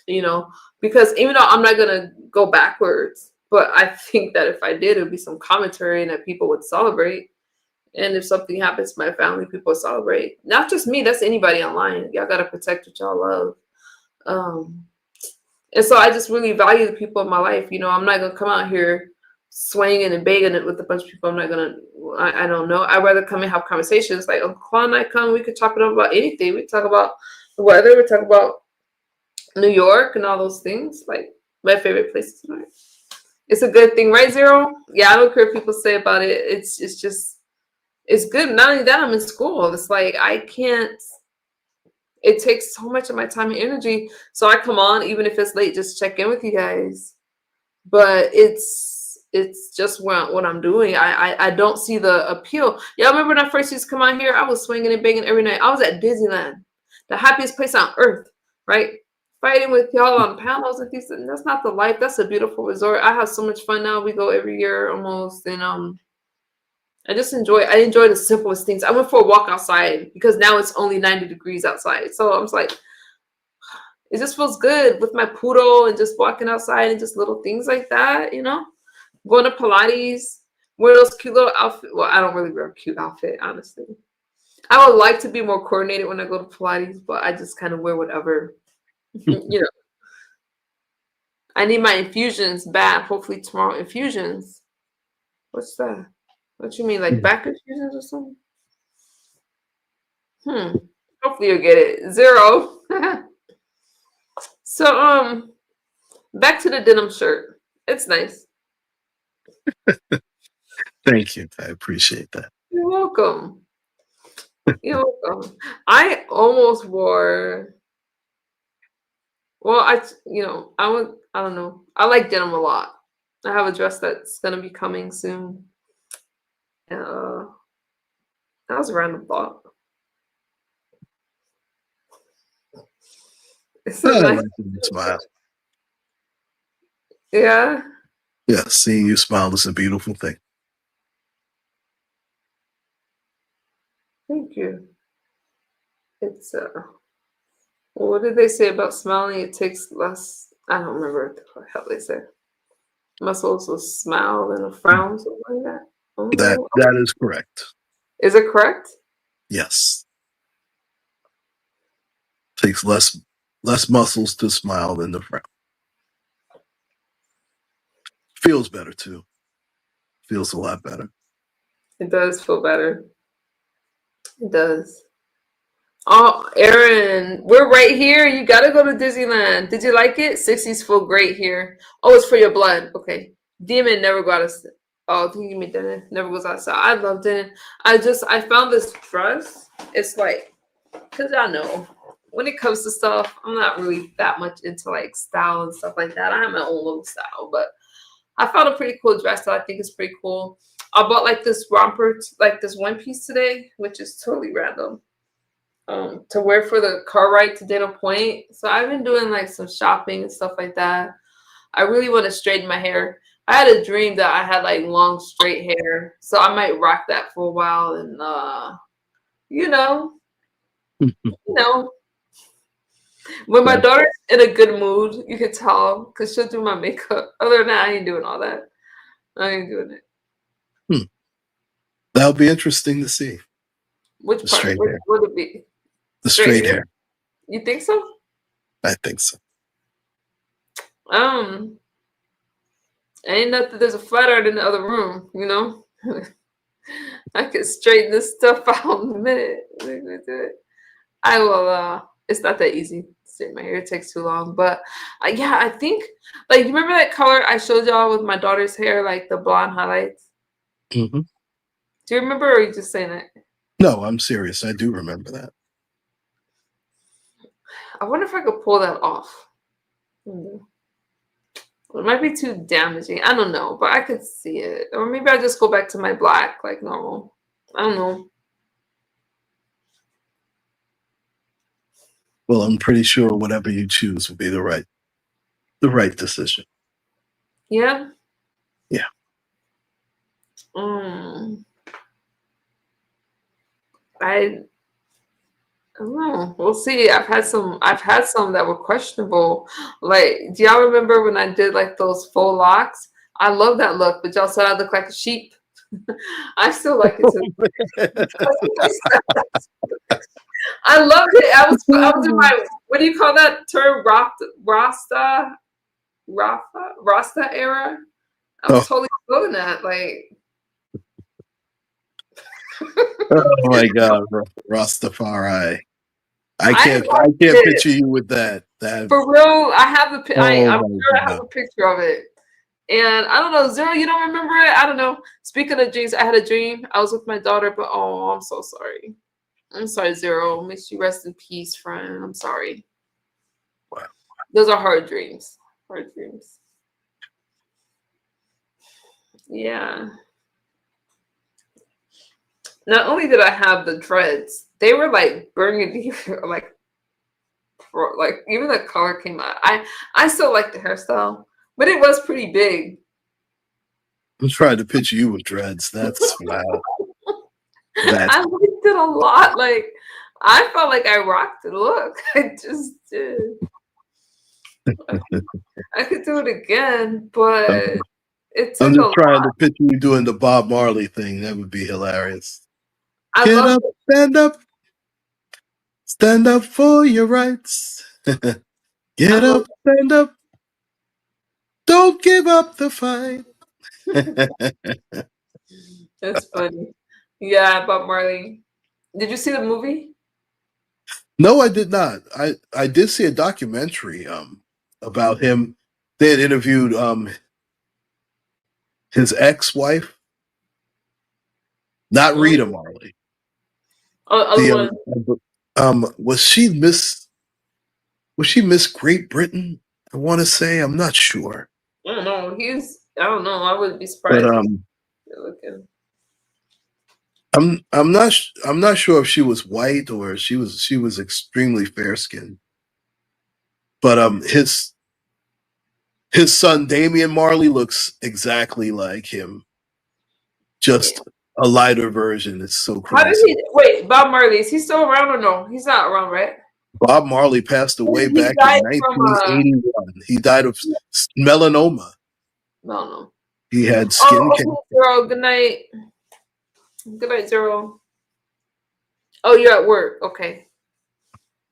A: you know, because even though I'm not gonna go backwards, but I think that if I did, it would be some commentary and that people would celebrate. And if something happens to my family, people celebrate. Not just me, that's anybody online. Y'all gotta protect what y'all love. Um, and so I just really value the people in my life. I'm not gonna come out here swinging and begging it with a bunch of people. I'm not gonna. I don't know. I'd rather come and have conversations. Like Uncle Claude and I come, we could talk about anything. We talk about the weather. We talk about New York and all those things. Like my favorite places. It's a good thing, right, Zero? Yeah, I don't care what people say about it. It's just it's good. Not only that, I'm in school. It's like I can't. It takes so much of my time and energy. So I come on, even if it's late, just check in with you guys. But it's just what I'm doing. I don't see the appeal. Y'all remember when I first used to come out here? I was swinging and banging every night. I was at Disneyland, the happiest place on earth, right? Fighting with y'all on panels and things. And that's not the life. That's a beautiful resort. I have so much fun now. We go every year almost, and I enjoy the simplest things. I went for a walk outside because now it's only 90 degrees outside. So I was like, it just feels good with my poodle and just walking outside and just little things like that. Going to Pilates, wear those cute little outfits. Well, I don't really wear a cute outfit, honestly. I would like to be more coordinated when I go to Pilates, but I just kind of wear whatever. you know, I need my infusions bad. Hopefully tomorrow infusions. What's that? What you mean, like back infusions or something? Hopefully you'll get it. Zero. So back to the denim shirt. It's nice.
B: Thank you. I appreciate that.
A: You're welcome. You're welcome. I almost wore. Well, I don't know. I like denim a lot. I have a dress that's gonna be coming soon. Uh, that was a random thought. It's
B: I
A: a nice.
B: like when you smile.
A: Yeah.
B: Yeah, seeing you smile is a beautiful thing.
A: Thank you. It's what did they say about smiling? It takes less. I don't remember what the hell they said. Must also smile than a frown, something like that.
B: That
A: Oh,
B: that is correct.
A: is it correct?
B: Yes, takes less muscles to smile than the frown. Feels better too. Feels a lot better.
A: It does feel better. It does. Oh, Aaron, we're right here. You gotta go to Disneyland. Did you like it? 60s feel great here. Oh, it's for your blood. Okay. Demon never got us. Oh, think you mean Demon never goes outside. I loved it. I found this dress. It's like, cause I know when it comes to stuff, I'm not really that much into like style and stuff like that. I have my own little style, but I found a pretty cool dress that I think is pretty cool. I bought like this romper, like this one piece today, which is totally random to wear for the car ride to Dana Point. So I've been doing like some shopping and stuff like that. I really want to straighten my hair. I had a dream that I had like long straight hair, so I might rock that for a while. And you know, you know, when my
B: That,
A: daughter's in a good mood, you can tell because she'll do my makeup. Other than that, I ain't doing all that. I ain't doing it.
B: hmm, that'll be interesting to see.
A: Which
B: The
A: part?
B: straight
A: What
B: hair.
A: would it be?
B: The
A: Straight
B: straight
A: hair?
B: hair.
A: You think so?
B: I think so.
A: Um, ain't nothing. There's a flat earth in the other room. You know. I can straighten this stuff out in a minute. I will. It's not that easy. To straighten my hair. It takes too long. But yeah, I think like you remember that color I showed y'all with my daughter's hair, like the blonde highlights.
B: Hmm.
A: Do you remember, or are you just saying that?
B: No, I'm serious. I do remember that.
A: I wonder if I could pull that off. It might be too damaging. I don't know, but I could see it. Or maybe I just go back to my black like normal. I don't know.
B: Well, I'm pretty sure whatever you choose will be the right decision.
A: Yeah.
B: Yeah.
A: Um. I don't know. We'll see. I've had some that were questionable. Like, do y'all remember when I did like those faux locks? I love that look, but y'all said I look like a sheep. I still like it too. I loved it. I was in my, what do you call that term? Rasta era. I was
B: Oh,
A: totally feeling that. Like,
B: oh my God, Rastafari. I
A: I
B: can't I
A: loved
B: can't
A: it.
B: picture you with that. That
A: For real, I have the
B: oh
A: I'm sure
B: my
A: I have
B: God.
A: a picture of it. And I don't know, Zero, you don't remember it? I don't know. Speaking of dreams, I had a dream. I was with my daughter, but oh, I'm so sorry. I'm sorry, Zero. May she rest in peace, friend. I'm sorry.
B: Wow.
A: Those are hard dreams. Hard dreams. Yeah. Not only did I have the dreads, they were like burgundy, like even the color came out. I still like the hairstyle, but it was pretty big.
B: I'm trying to picture you with dreads. That's wow. That
A: I liked it a lot. Like I felt like I rocked the look. I just did. I could do it again,
B: I'm,
A: but it
B: I'm
A: took a
B: just trying
A: lot.
B: to picture you doing the Bob Marley thing. That would be hilarious.
A: I
B: Get
A: love
B: up,
A: it.
B: stand up for your rights.
A: I
B: Get
A: love
B: up, stand up, don't give up the fight.
A: It's funny. Yeah, Bob Marley. Did you see the movie?
B: No, I did not. I did see a documentary about him. They had interviewed his ex-wife, not Rita
A: Mm.
B: Marley.
A: Oh, other
B: The
A: one.
B: was she Miss Great Britain? I want to say I'm not sure,
A: I don't know. I don't know. I wouldn't be
B: but
A: surprised if you're looking.
B: I'm not sure if she was white or she was extremely fair skinned. But his son Damian Marley looks exactly like him, just a lighter version. It's so
A: How did
B: crazy.
A: he wait? Bob Marley, is he still around or no? He's not around, right?
B: Bob Marley passed away
A: He
B: back in
A: died from
B: 1981. He died of melanoma.
A: no, no.
B: He had skin
A: Oh,
B: cancer.
A: okay, Zero. Good night. Good night, Zero. Oh, you're at work. Okay.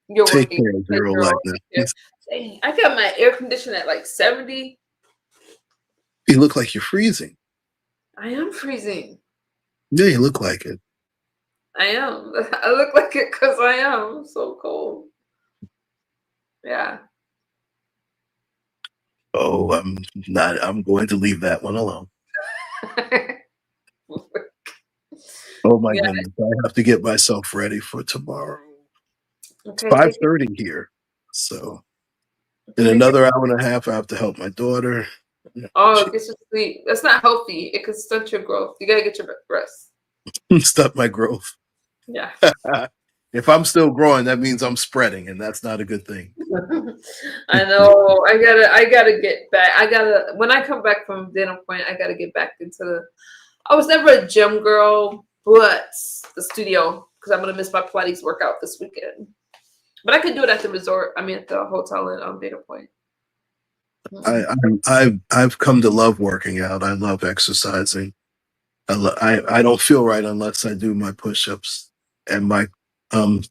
A: You're
B: Take
A: working.
B: care of
A: Good night,
B: Zero
A: Zero.
B: like that.
A: Take care. Dang, I got my air conditioner at like 70.
B: You look like you're freezing.
A: I am freezing.
B: Yeah, you look like it.
A: I am. I look like it because I am. I'm so cold. Yeah.
B: Oh, I'm not. I'm going to leave that one alone. Oh my
A: Yeah.
B: goodness! I have to get myself ready for tomorrow. It's
A: Okay. Take it.
B: 5:30 here, so in
A: Make it.
B: another hour and a half, I have to help my daughter.
A: Oh,
B: She
A: get some sleep. That's not healthy. It could stunt your growth. You gotta get your rest.
B: stop my growth.
A: Yeah.
B: If I'm still growing, that means I'm spreading, and that's not a good thing.
A: I know. I gotta get back. When I come back from dinner point, I gotta get back into the I was never a gym girl, but the studio, because I'm gonna miss my Pilates workout this weekend. But I could do it at the resort. I mean at the hotel in Dana Point.
B: I've come to love working out. I love exercising. I don't feel right unless I do my push-ups and um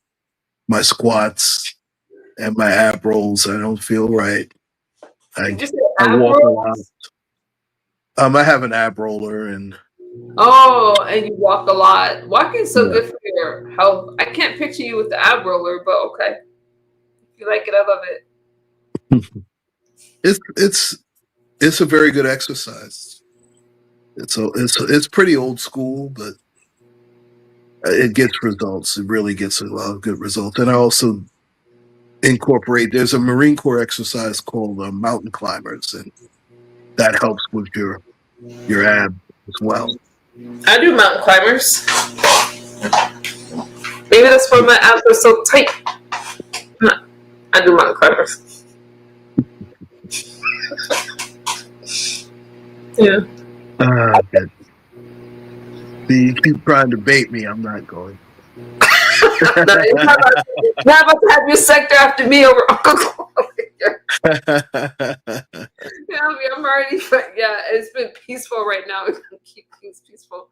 B: my squats and my ab rolls. I don't feel right.
A: Did
B: I
A: you say
B: I
A: ab
B: walk a lot.
A: rolls?
B: I have an ab roller and
A: Oh, and you walk a lot. Walking's so
B: yeah.
A: good for your health. I can't picture you with the ab roller, but okay. If you like it, I love it.
B: It's a very good exercise. It's pretty old school, but it gets results. It really gets a lot of good results. And I also incorporate. There's a Marine Corps exercise called mountain climbers, and that helps with your abs as well.
A: I do mountain climbers. Maybe that's why my abs are so tight. No, I do mountain climbers. Yeah.
B: Good. See, you keep trying to bait me. I'm not going.
A: No, you're not about to have your sector after me over Uncle Chloe. Yeah, I'm already, but yeah, it's been peaceful right now. We're gonna keep things peaceful.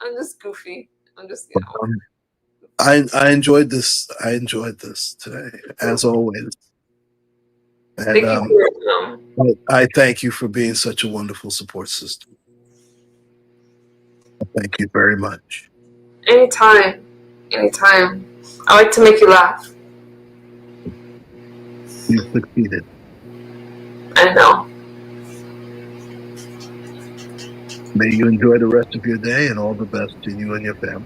A: I'm just goofy. I'm just,
B: Um, I enjoyed this. I enjoyed this today, as always. And
A: thank you for your,
B: I thank you for being such a wonderful support system. Thank you very much.
A: anytime, anytime. I like to make you laugh.
B: You succeeded.
A: I know.
B: May you enjoy the rest of your day and all the best to you and your family.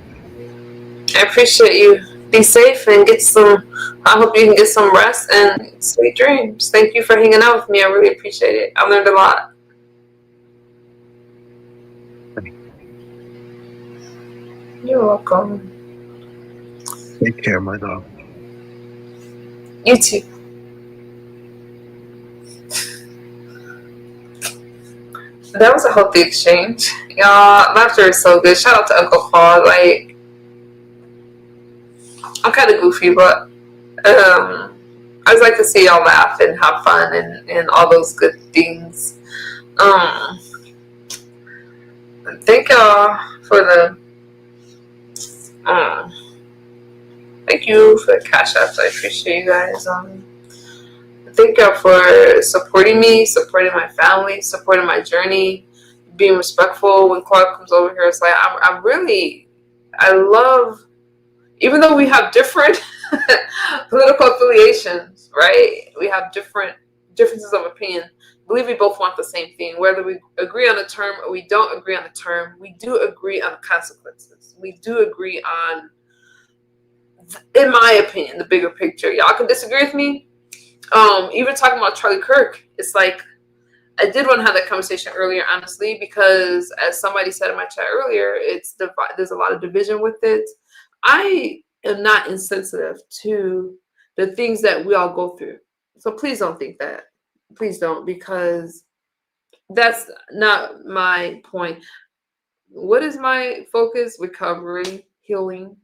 A: I appreciate you. Be safe and get some. I hope you can get some rest and sweet dreams. Thank you for hanging out with me. I really appreciate it. I learned a lot. You're welcome.
B: Take care, my dog.
A: You too. That was a healthy exchange. Y'all, laughter is so good. Shout out to Uncle Paul. Like, I'm kind of goofy, but I just like to see y'all laugh and have fun and all those good things. Thank y'all for the thank you for the cash apps. I appreciate you guys. Thank y'all for supporting me, supporting my family, supporting my journey, being respectful when Clark comes over here. It's like I love, even though we have different political affiliations, right? We have differences of opinion. I believe we both want the same thing. Whether we agree on a term or we don't agree on the term, we do agree on the consequences. We do agree on, in my opinion, the bigger picture. Y'all can disagree with me. Even talking about Charlie Kirk, it's like I did want to have that conversation earlier, honestly, because as somebody said in my chat earlier, there's a lot of division with it. I am not insensitive to the things that we all go through. So please don't think that. Please don't, because that's not my point. What is my focus? Recovery, healing.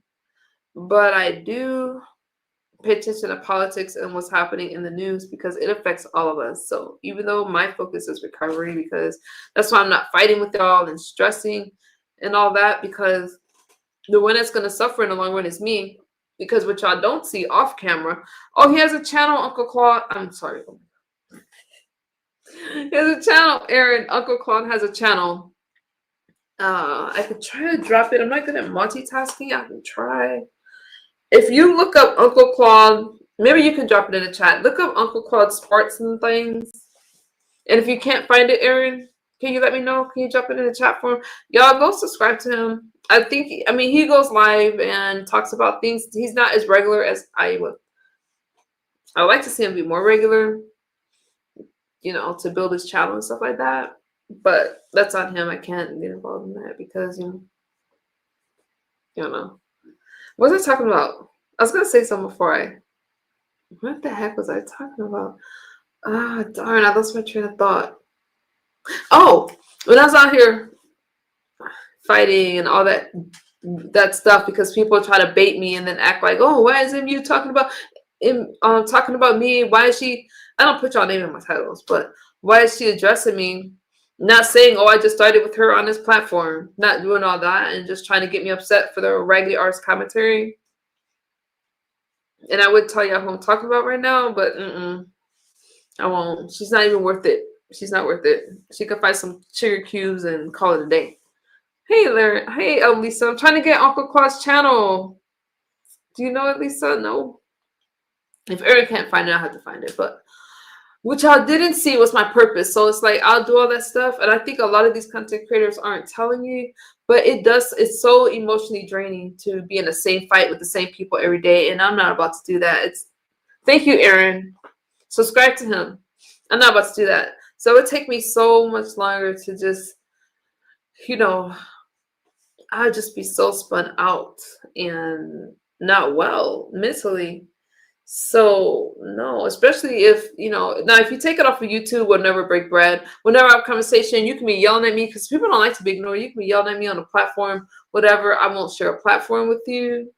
A: But I do pay attention to politics and what's happening in the news because it affects all of us. So even though my focus is recovery, because that's why I'm not fighting with y'all and stressing and all that, because the one that's going to suffer in the long run is me. Because what y'all don't see off camera, oh, he has a channel, Uncle Claude. I'm sorry. He has a channel, Aaron. Uncle Claude has a channel. I could try to drop it. I'm not good at multitasking. I can try. If you look up Uncle Claude, maybe you can drop it in the chat. Look up Uncle Claude Sports and things. And if you can't find it, Aaron, can you let me know? Can you drop it in the chat for him? Y'all go subscribe to him. I think, he goes live and talks about things. He's not as regular as I would. I would like to see him be more regular, to build his channel and stuff like that. But that's on him. I can't get involved in that because, What was I talking about? I was going to say something before what the heck was I talking about? Ah, darn, I lost my train of thought. Oh, when I was out here fighting and all that stuff, because people try to bait me and then act like, oh, why is you talking about me? Why is she, I don't put y'all name in my titles, but why is she addressing me? Not saying, oh, I just started with her on this platform, not doing all that and just trying to get me upset for the Raggedy Arts commentary. And I would tell y'all who I'm talking about right now, but I won't. She's not even worth it. She's not worth it. She could find some sugar cubes and call it a day. Hey, Larry. Hey, Lisa. I'm trying to get Uncle Claude's channel. Do you know it, Lisa? No. If Eric can't find it, I'll have to find it. But what y'all didn't see was my purpose. So it's like I'll do all that stuff. And I think a lot of these content creators aren't telling you. But it's so emotionally draining to be in the same fight with the same people every day. And I'm not about to do that. Thank you, Aaron. Subscribe to him. I'm not about to do that. So it would take me so much longer to just, I'd just be so spun out and not well mentally. So no, especially if, now if you take it off of YouTube, we'll never break bread. Whenever I have a conversation, you can be yelling at me because people don't like to be ignored. You can be yelling at me on a platform, whatever. I won't share a platform with you.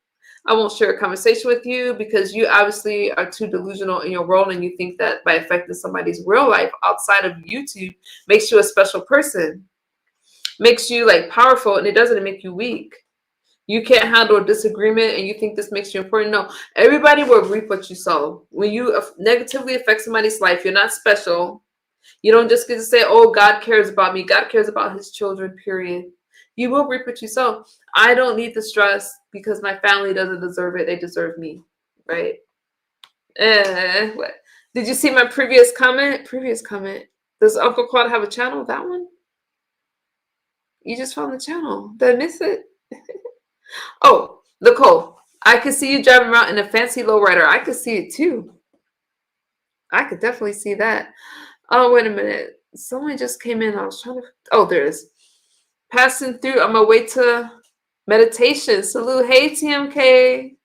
A: I won't share a conversation with you because you obviously are too delusional in your role and you think that by affecting somebody's real life outside of YouTube makes you a special person, makes you powerful, and it doesn't make you weak. You can't handle a disagreement and you think this makes you important. No, everybody will reap what you sow. When you negatively affect somebody's life, you're not special. You don't just get to say, oh, God cares about me. God cares about his children, period. You will reap what you sow. I don't need the stress because my family doesn't deserve it. They deserve me, right? What? Did you see my previous comment? Does Uncle Claude have a channel? That one? You just found the channel. Did I miss it? Oh, Nicole, I could see you driving around in a fancy lowrider. I could see it too. I could definitely see that. Oh, wait a minute. Someone just came in. I was trying to... Oh, there it is. Passing through on my way to meditation. Salute. Hey, TMK.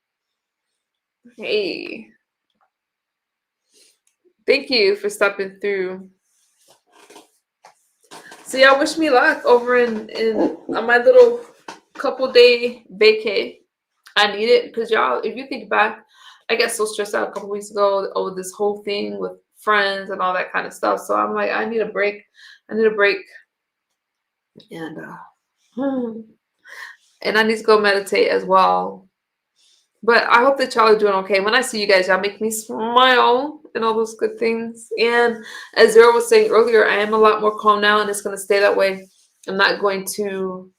A: Hey. Thank you for stopping through. So y'all wish me luck over in on my little couple-day vacay. I need it because y'all, if you think back, I got so stressed out a couple weeks ago over this whole thing with friends and all that kind of stuff. So I'm like, I need a break. And and I need to go meditate as well. But I hope that y'all are doing okay. When I see you guys, y'all make me smile and all those good things. And as Zero was saying earlier, I am a lot more calm now, and it's going to stay that way. I'm not going to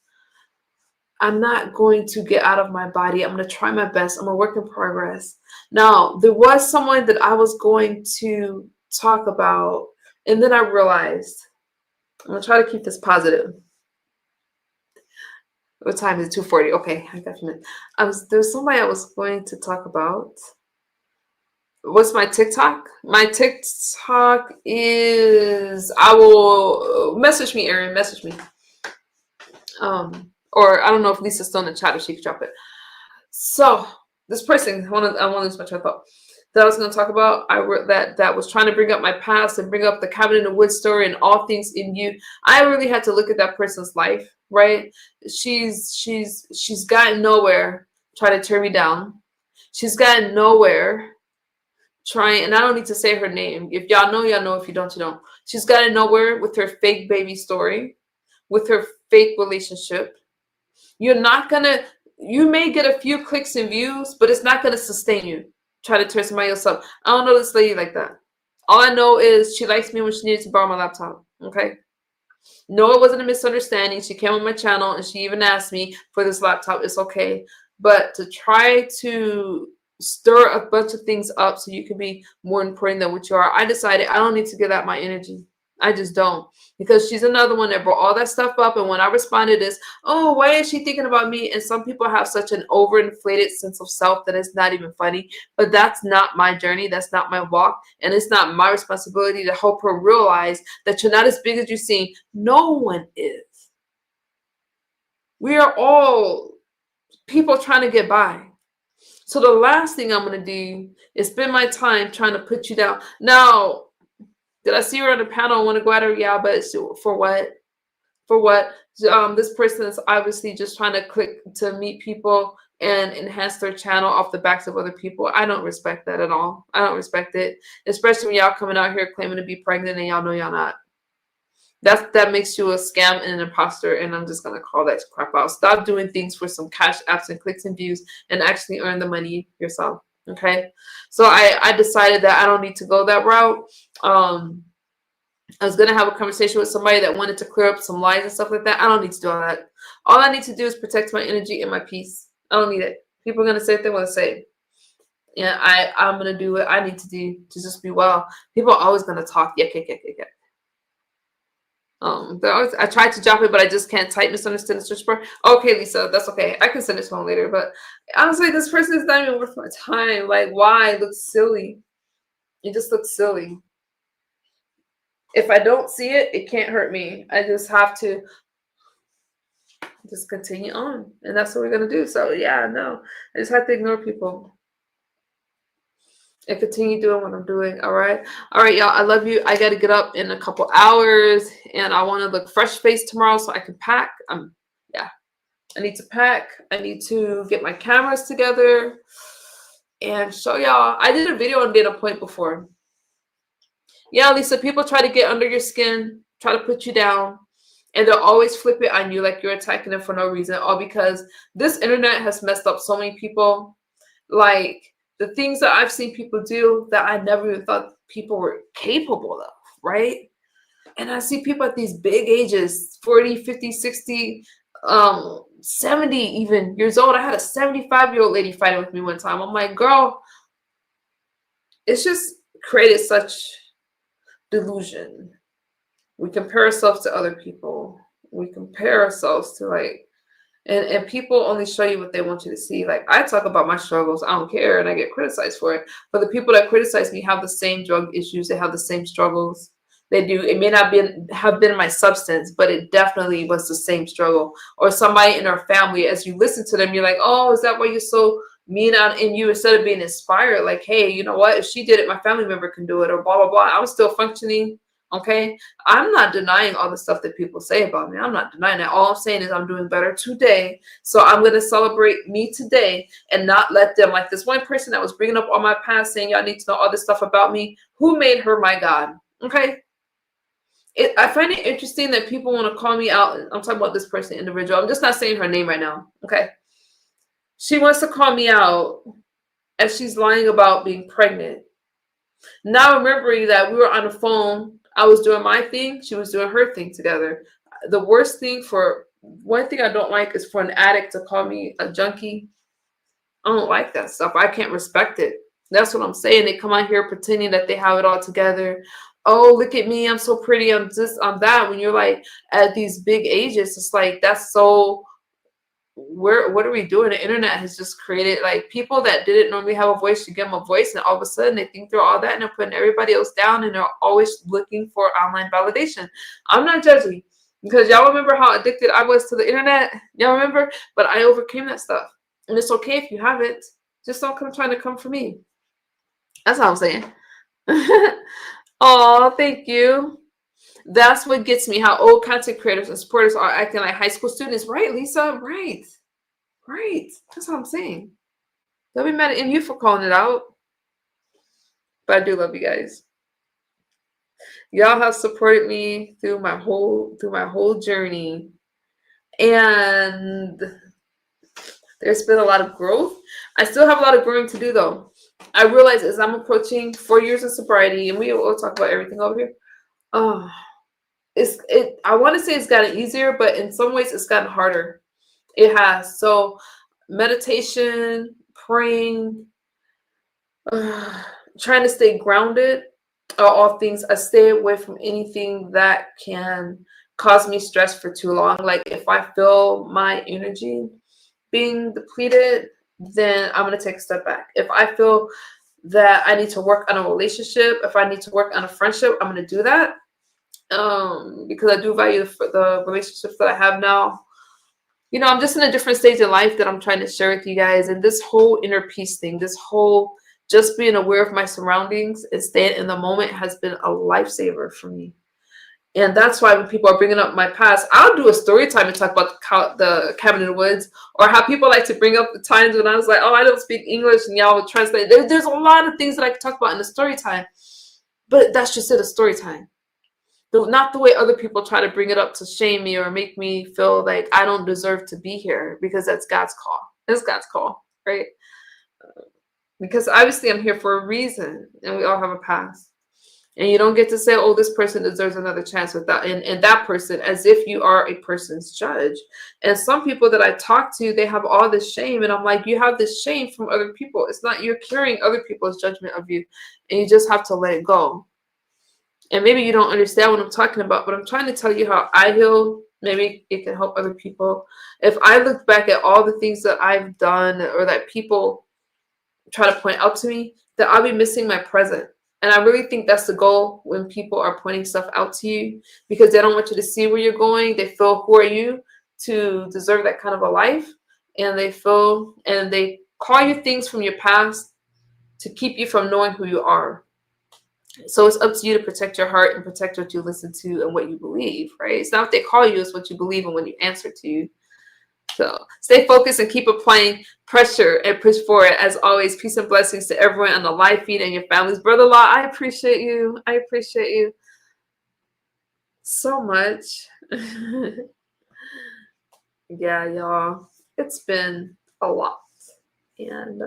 A: get out of my body. I'm going to try my best. I'm a work in progress. Now, there was someone that I was going to talk about, and then I realized I'm going to try to keep this positive. What time is it? 2:40. Okay, I got a minute. There's somebody I was going to talk about. What's my TikTok? My TikTok is, I will message me, Erin. Message me. Or I don't know if Lisa's still in the chat or she could drop it. So this person, I want to lose my train of thought. that I was going to talk about, that was trying to bring up my past and bring up the cabin in the woods story and all things in you. I really had to look at that person's life, right? She's gotten nowhere trying to tear me down. She's gotten nowhere trying, and I don't need to say her name. If y'all know, y'all know. If you don't, you don't. She's gotten nowhere with her fake baby story, with her fake relationship. You're not gonna, you may get a few clicks and views, but it's not gonna sustain you. Try to tear somebody else up. I don't know this lady like that. All I know is she likes me when she needed to borrow my laptop. Okay. No, it wasn't a misunderstanding. She came on my channel and she even asked me for this laptop. It's okay. But to try to stir a bunch of things up so you can be more important than what you are, I decided I don't need to give that my energy. I just don't. Because she's another one that brought all that stuff up. And when I responded is, oh, why is she thinking about me? And some people have such an overinflated sense of self that it's not even funny. But that's not my journey. That's not my walk. And it's not my responsibility to help her realize that you're not as big as you seem. No one is. We are all people trying to get by. So the last thing I'm going to do is spend my time trying to put you down. Now, did I see her on the panel? I want to go at her. Yeah, but for what? For what? This person is obviously just trying to click to meet people and enhance their channel off the backs of other people. I don't respect that at all. I don't respect it. Especially when y'all coming out here claiming to be pregnant and y'all know y'all not. That makes you a scam and an imposter, and I'm just going to call that crap out. Stop doing things for some cash apps and clicks and views and actually earn the money yourself. Okay, so I decided that I don't need to go that route. I was going to have a conversation with somebody that wanted to clear up some lies and stuff like that. I don't need to do all that. All I need to do is protect my energy and my peace. I don't need it. People are going to say what they want to say. Yeah, I'm going to do what I need to do to just be well. People are always going to talk. Yeah. I tried to drop it, but I just can't type misunderstood and search bar. Okay, Lisa, that's okay. I can send it to him later. But honestly, this person is not even worth my time. Like, why? It looks silly. It just looks silly. If I don't see it, it can't hurt me. I just have to just continue on. And that's what we're going to do. So, yeah, no. I just have to ignore people and continue doing what I'm doing. All right, y'all. I love you. I got to get up in a couple hours, and I want to look fresh faced tomorrow so I can pack. Yeah, I need to pack. I need to get my cameras together and show y'all. I did a video on Data Point before. Yeah, Lisa. People try to get under your skin, try to put you down, and they'll always flip it on you like you're attacking them for no reason, all because this internet has messed up so many people. Like, the things that I've seen people do that I never even thought people were capable of, right? And I see people at these big ages, 40, 50, 60, 70 even years old. I had a 75-year-old lady fighting with me one time. I'm like, girl, it's just created such delusion. We compare ourselves to other people. We compare ourselves to and people only show you what they want you to see. Like, I talk about my struggles. I don't care, and I get criticized for it. But the people that criticize me have the same drug issues. They have the same struggles. They do. It may not have been my substance, but it definitely was the same struggle. Or somebody in our family, as you listen to them, you're like, oh, is that why you're so mean on in you? Instead of being inspired, like, hey, you know what? If she did it, my family member can do it, or blah, blah, blah. I'm still functioning. Okay, I'm not denying all the stuff that people say about me. I'm not denying that. All I'm saying is I'm doing better today. So I'm going to celebrate me today and not let them, like this one person that was bringing up all my past, saying y'all need to know all this stuff about me. Who made her my God? Okay. I find it interesting that people want to call me out. I'm talking about this person individual. I'm just not saying her name right now. Okay. She wants to call me out as she's lying about being pregnant. Now remembering that we were on the phone, I was doing my thing, she was doing her thing together. The worst thing one thing I don't like is for an addict to call me a junkie. I don't like that stuff. I can't respect it. That's what I'm saying. They come out here pretending that they have it all together. Oh, look at me. I'm so pretty. I'm this, I'm that. When you're like at these big ages, it's like, that's so, what are we doing? The internet has just created, like, people that didn't normally have a voice, you give them a voice, and all of a sudden they think they're all that, and they're putting everybody else down, and they're always looking for online validation. I'm not judging, because y'all remember how addicted I was to the internet? Y'all remember? But I overcame that stuff, and it's okay if you haven't. Just don't come trying to come for me. That's all I'm saying. Oh, thank you. That's what gets me, how old content creators and supporters are acting like high school students. Right, Lisa? Right. Right. That's what I'm saying. Don't be mad at you for calling it out. But I do love you guys. Y'all have supported me through my whole journey. And there's been a lot of growth. I still have a lot of growing to do though. I realize as I'm approaching 4 years of sobriety, and we will talk about everything over here. Oh, I want to say it's gotten easier, but in some ways it's gotten harder. It has. So meditation, praying, trying to stay grounded are all things. I stay away from anything that can cause me stress for too long. Like if I feel my energy being depleted, then I'm going to take a step back. If I feel that I need to work on a relationship, if I need to work on a friendship, I'm going to do that. Because I do value the relationships that I have now. You know, I'm just in a different stage in life that I'm trying to share with you guys. And this whole inner peace thing, this whole just being aware of my surroundings and staying in the moment has been a lifesaver for me. And that's why when people are bringing up my past, I'll do a story time and talk about the cabin in the woods, or how people like to bring up the times when I was like, oh, I don't speak English, and y'all would translate. There's a lot of things that I can talk about in the story time, but that's just it, a story time. Not the way other people try to bring it up to shame me or make me feel like I don't deserve to be here, because that's God's call. It's God's call, right? Because obviously I'm here for a reason, and we all have a past. And you don't get to say, oh, this person deserves another chance without and that person, as if you are a person's judge. And some people that I talk to, they have all this shame. And I'm like, you have this shame from other people. It's not, you're carrying other people's judgment of you. And you just have to let it go. And maybe you don't understand what I'm talking about, but I'm trying to tell you how I heal. Maybe it can help other people. If I look back at all the things that I've done, or that people try to point out to me, that I'll be missing my present. And I really think that's the goal when people are pointing stuff out to you, because they don't want you to see where you're going. They feel, who are you to deserve that kind of a life? And they feel, and they call you things from your past to keep you from knowing who you are. So it's up to you to protect your heart and protect what you listen to and what you believe, right? It's not what they call you, it's what you believe and when you answer to you. So stay focused and keep applying pressure and push forward. As always, peace and blessings to everyone on the live feed and your families. Brother Law, I appreciate you. I appreciate you so much. Yeah, y'all. It's been a lot. And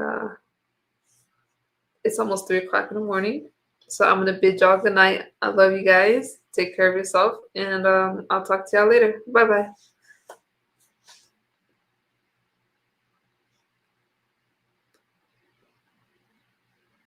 A: it's almost 3 o'clock in the morning. So I'm going to bid y'all good night. I love you guys. Take care of yourself. And I'll talk to y'all later. Bye-bye.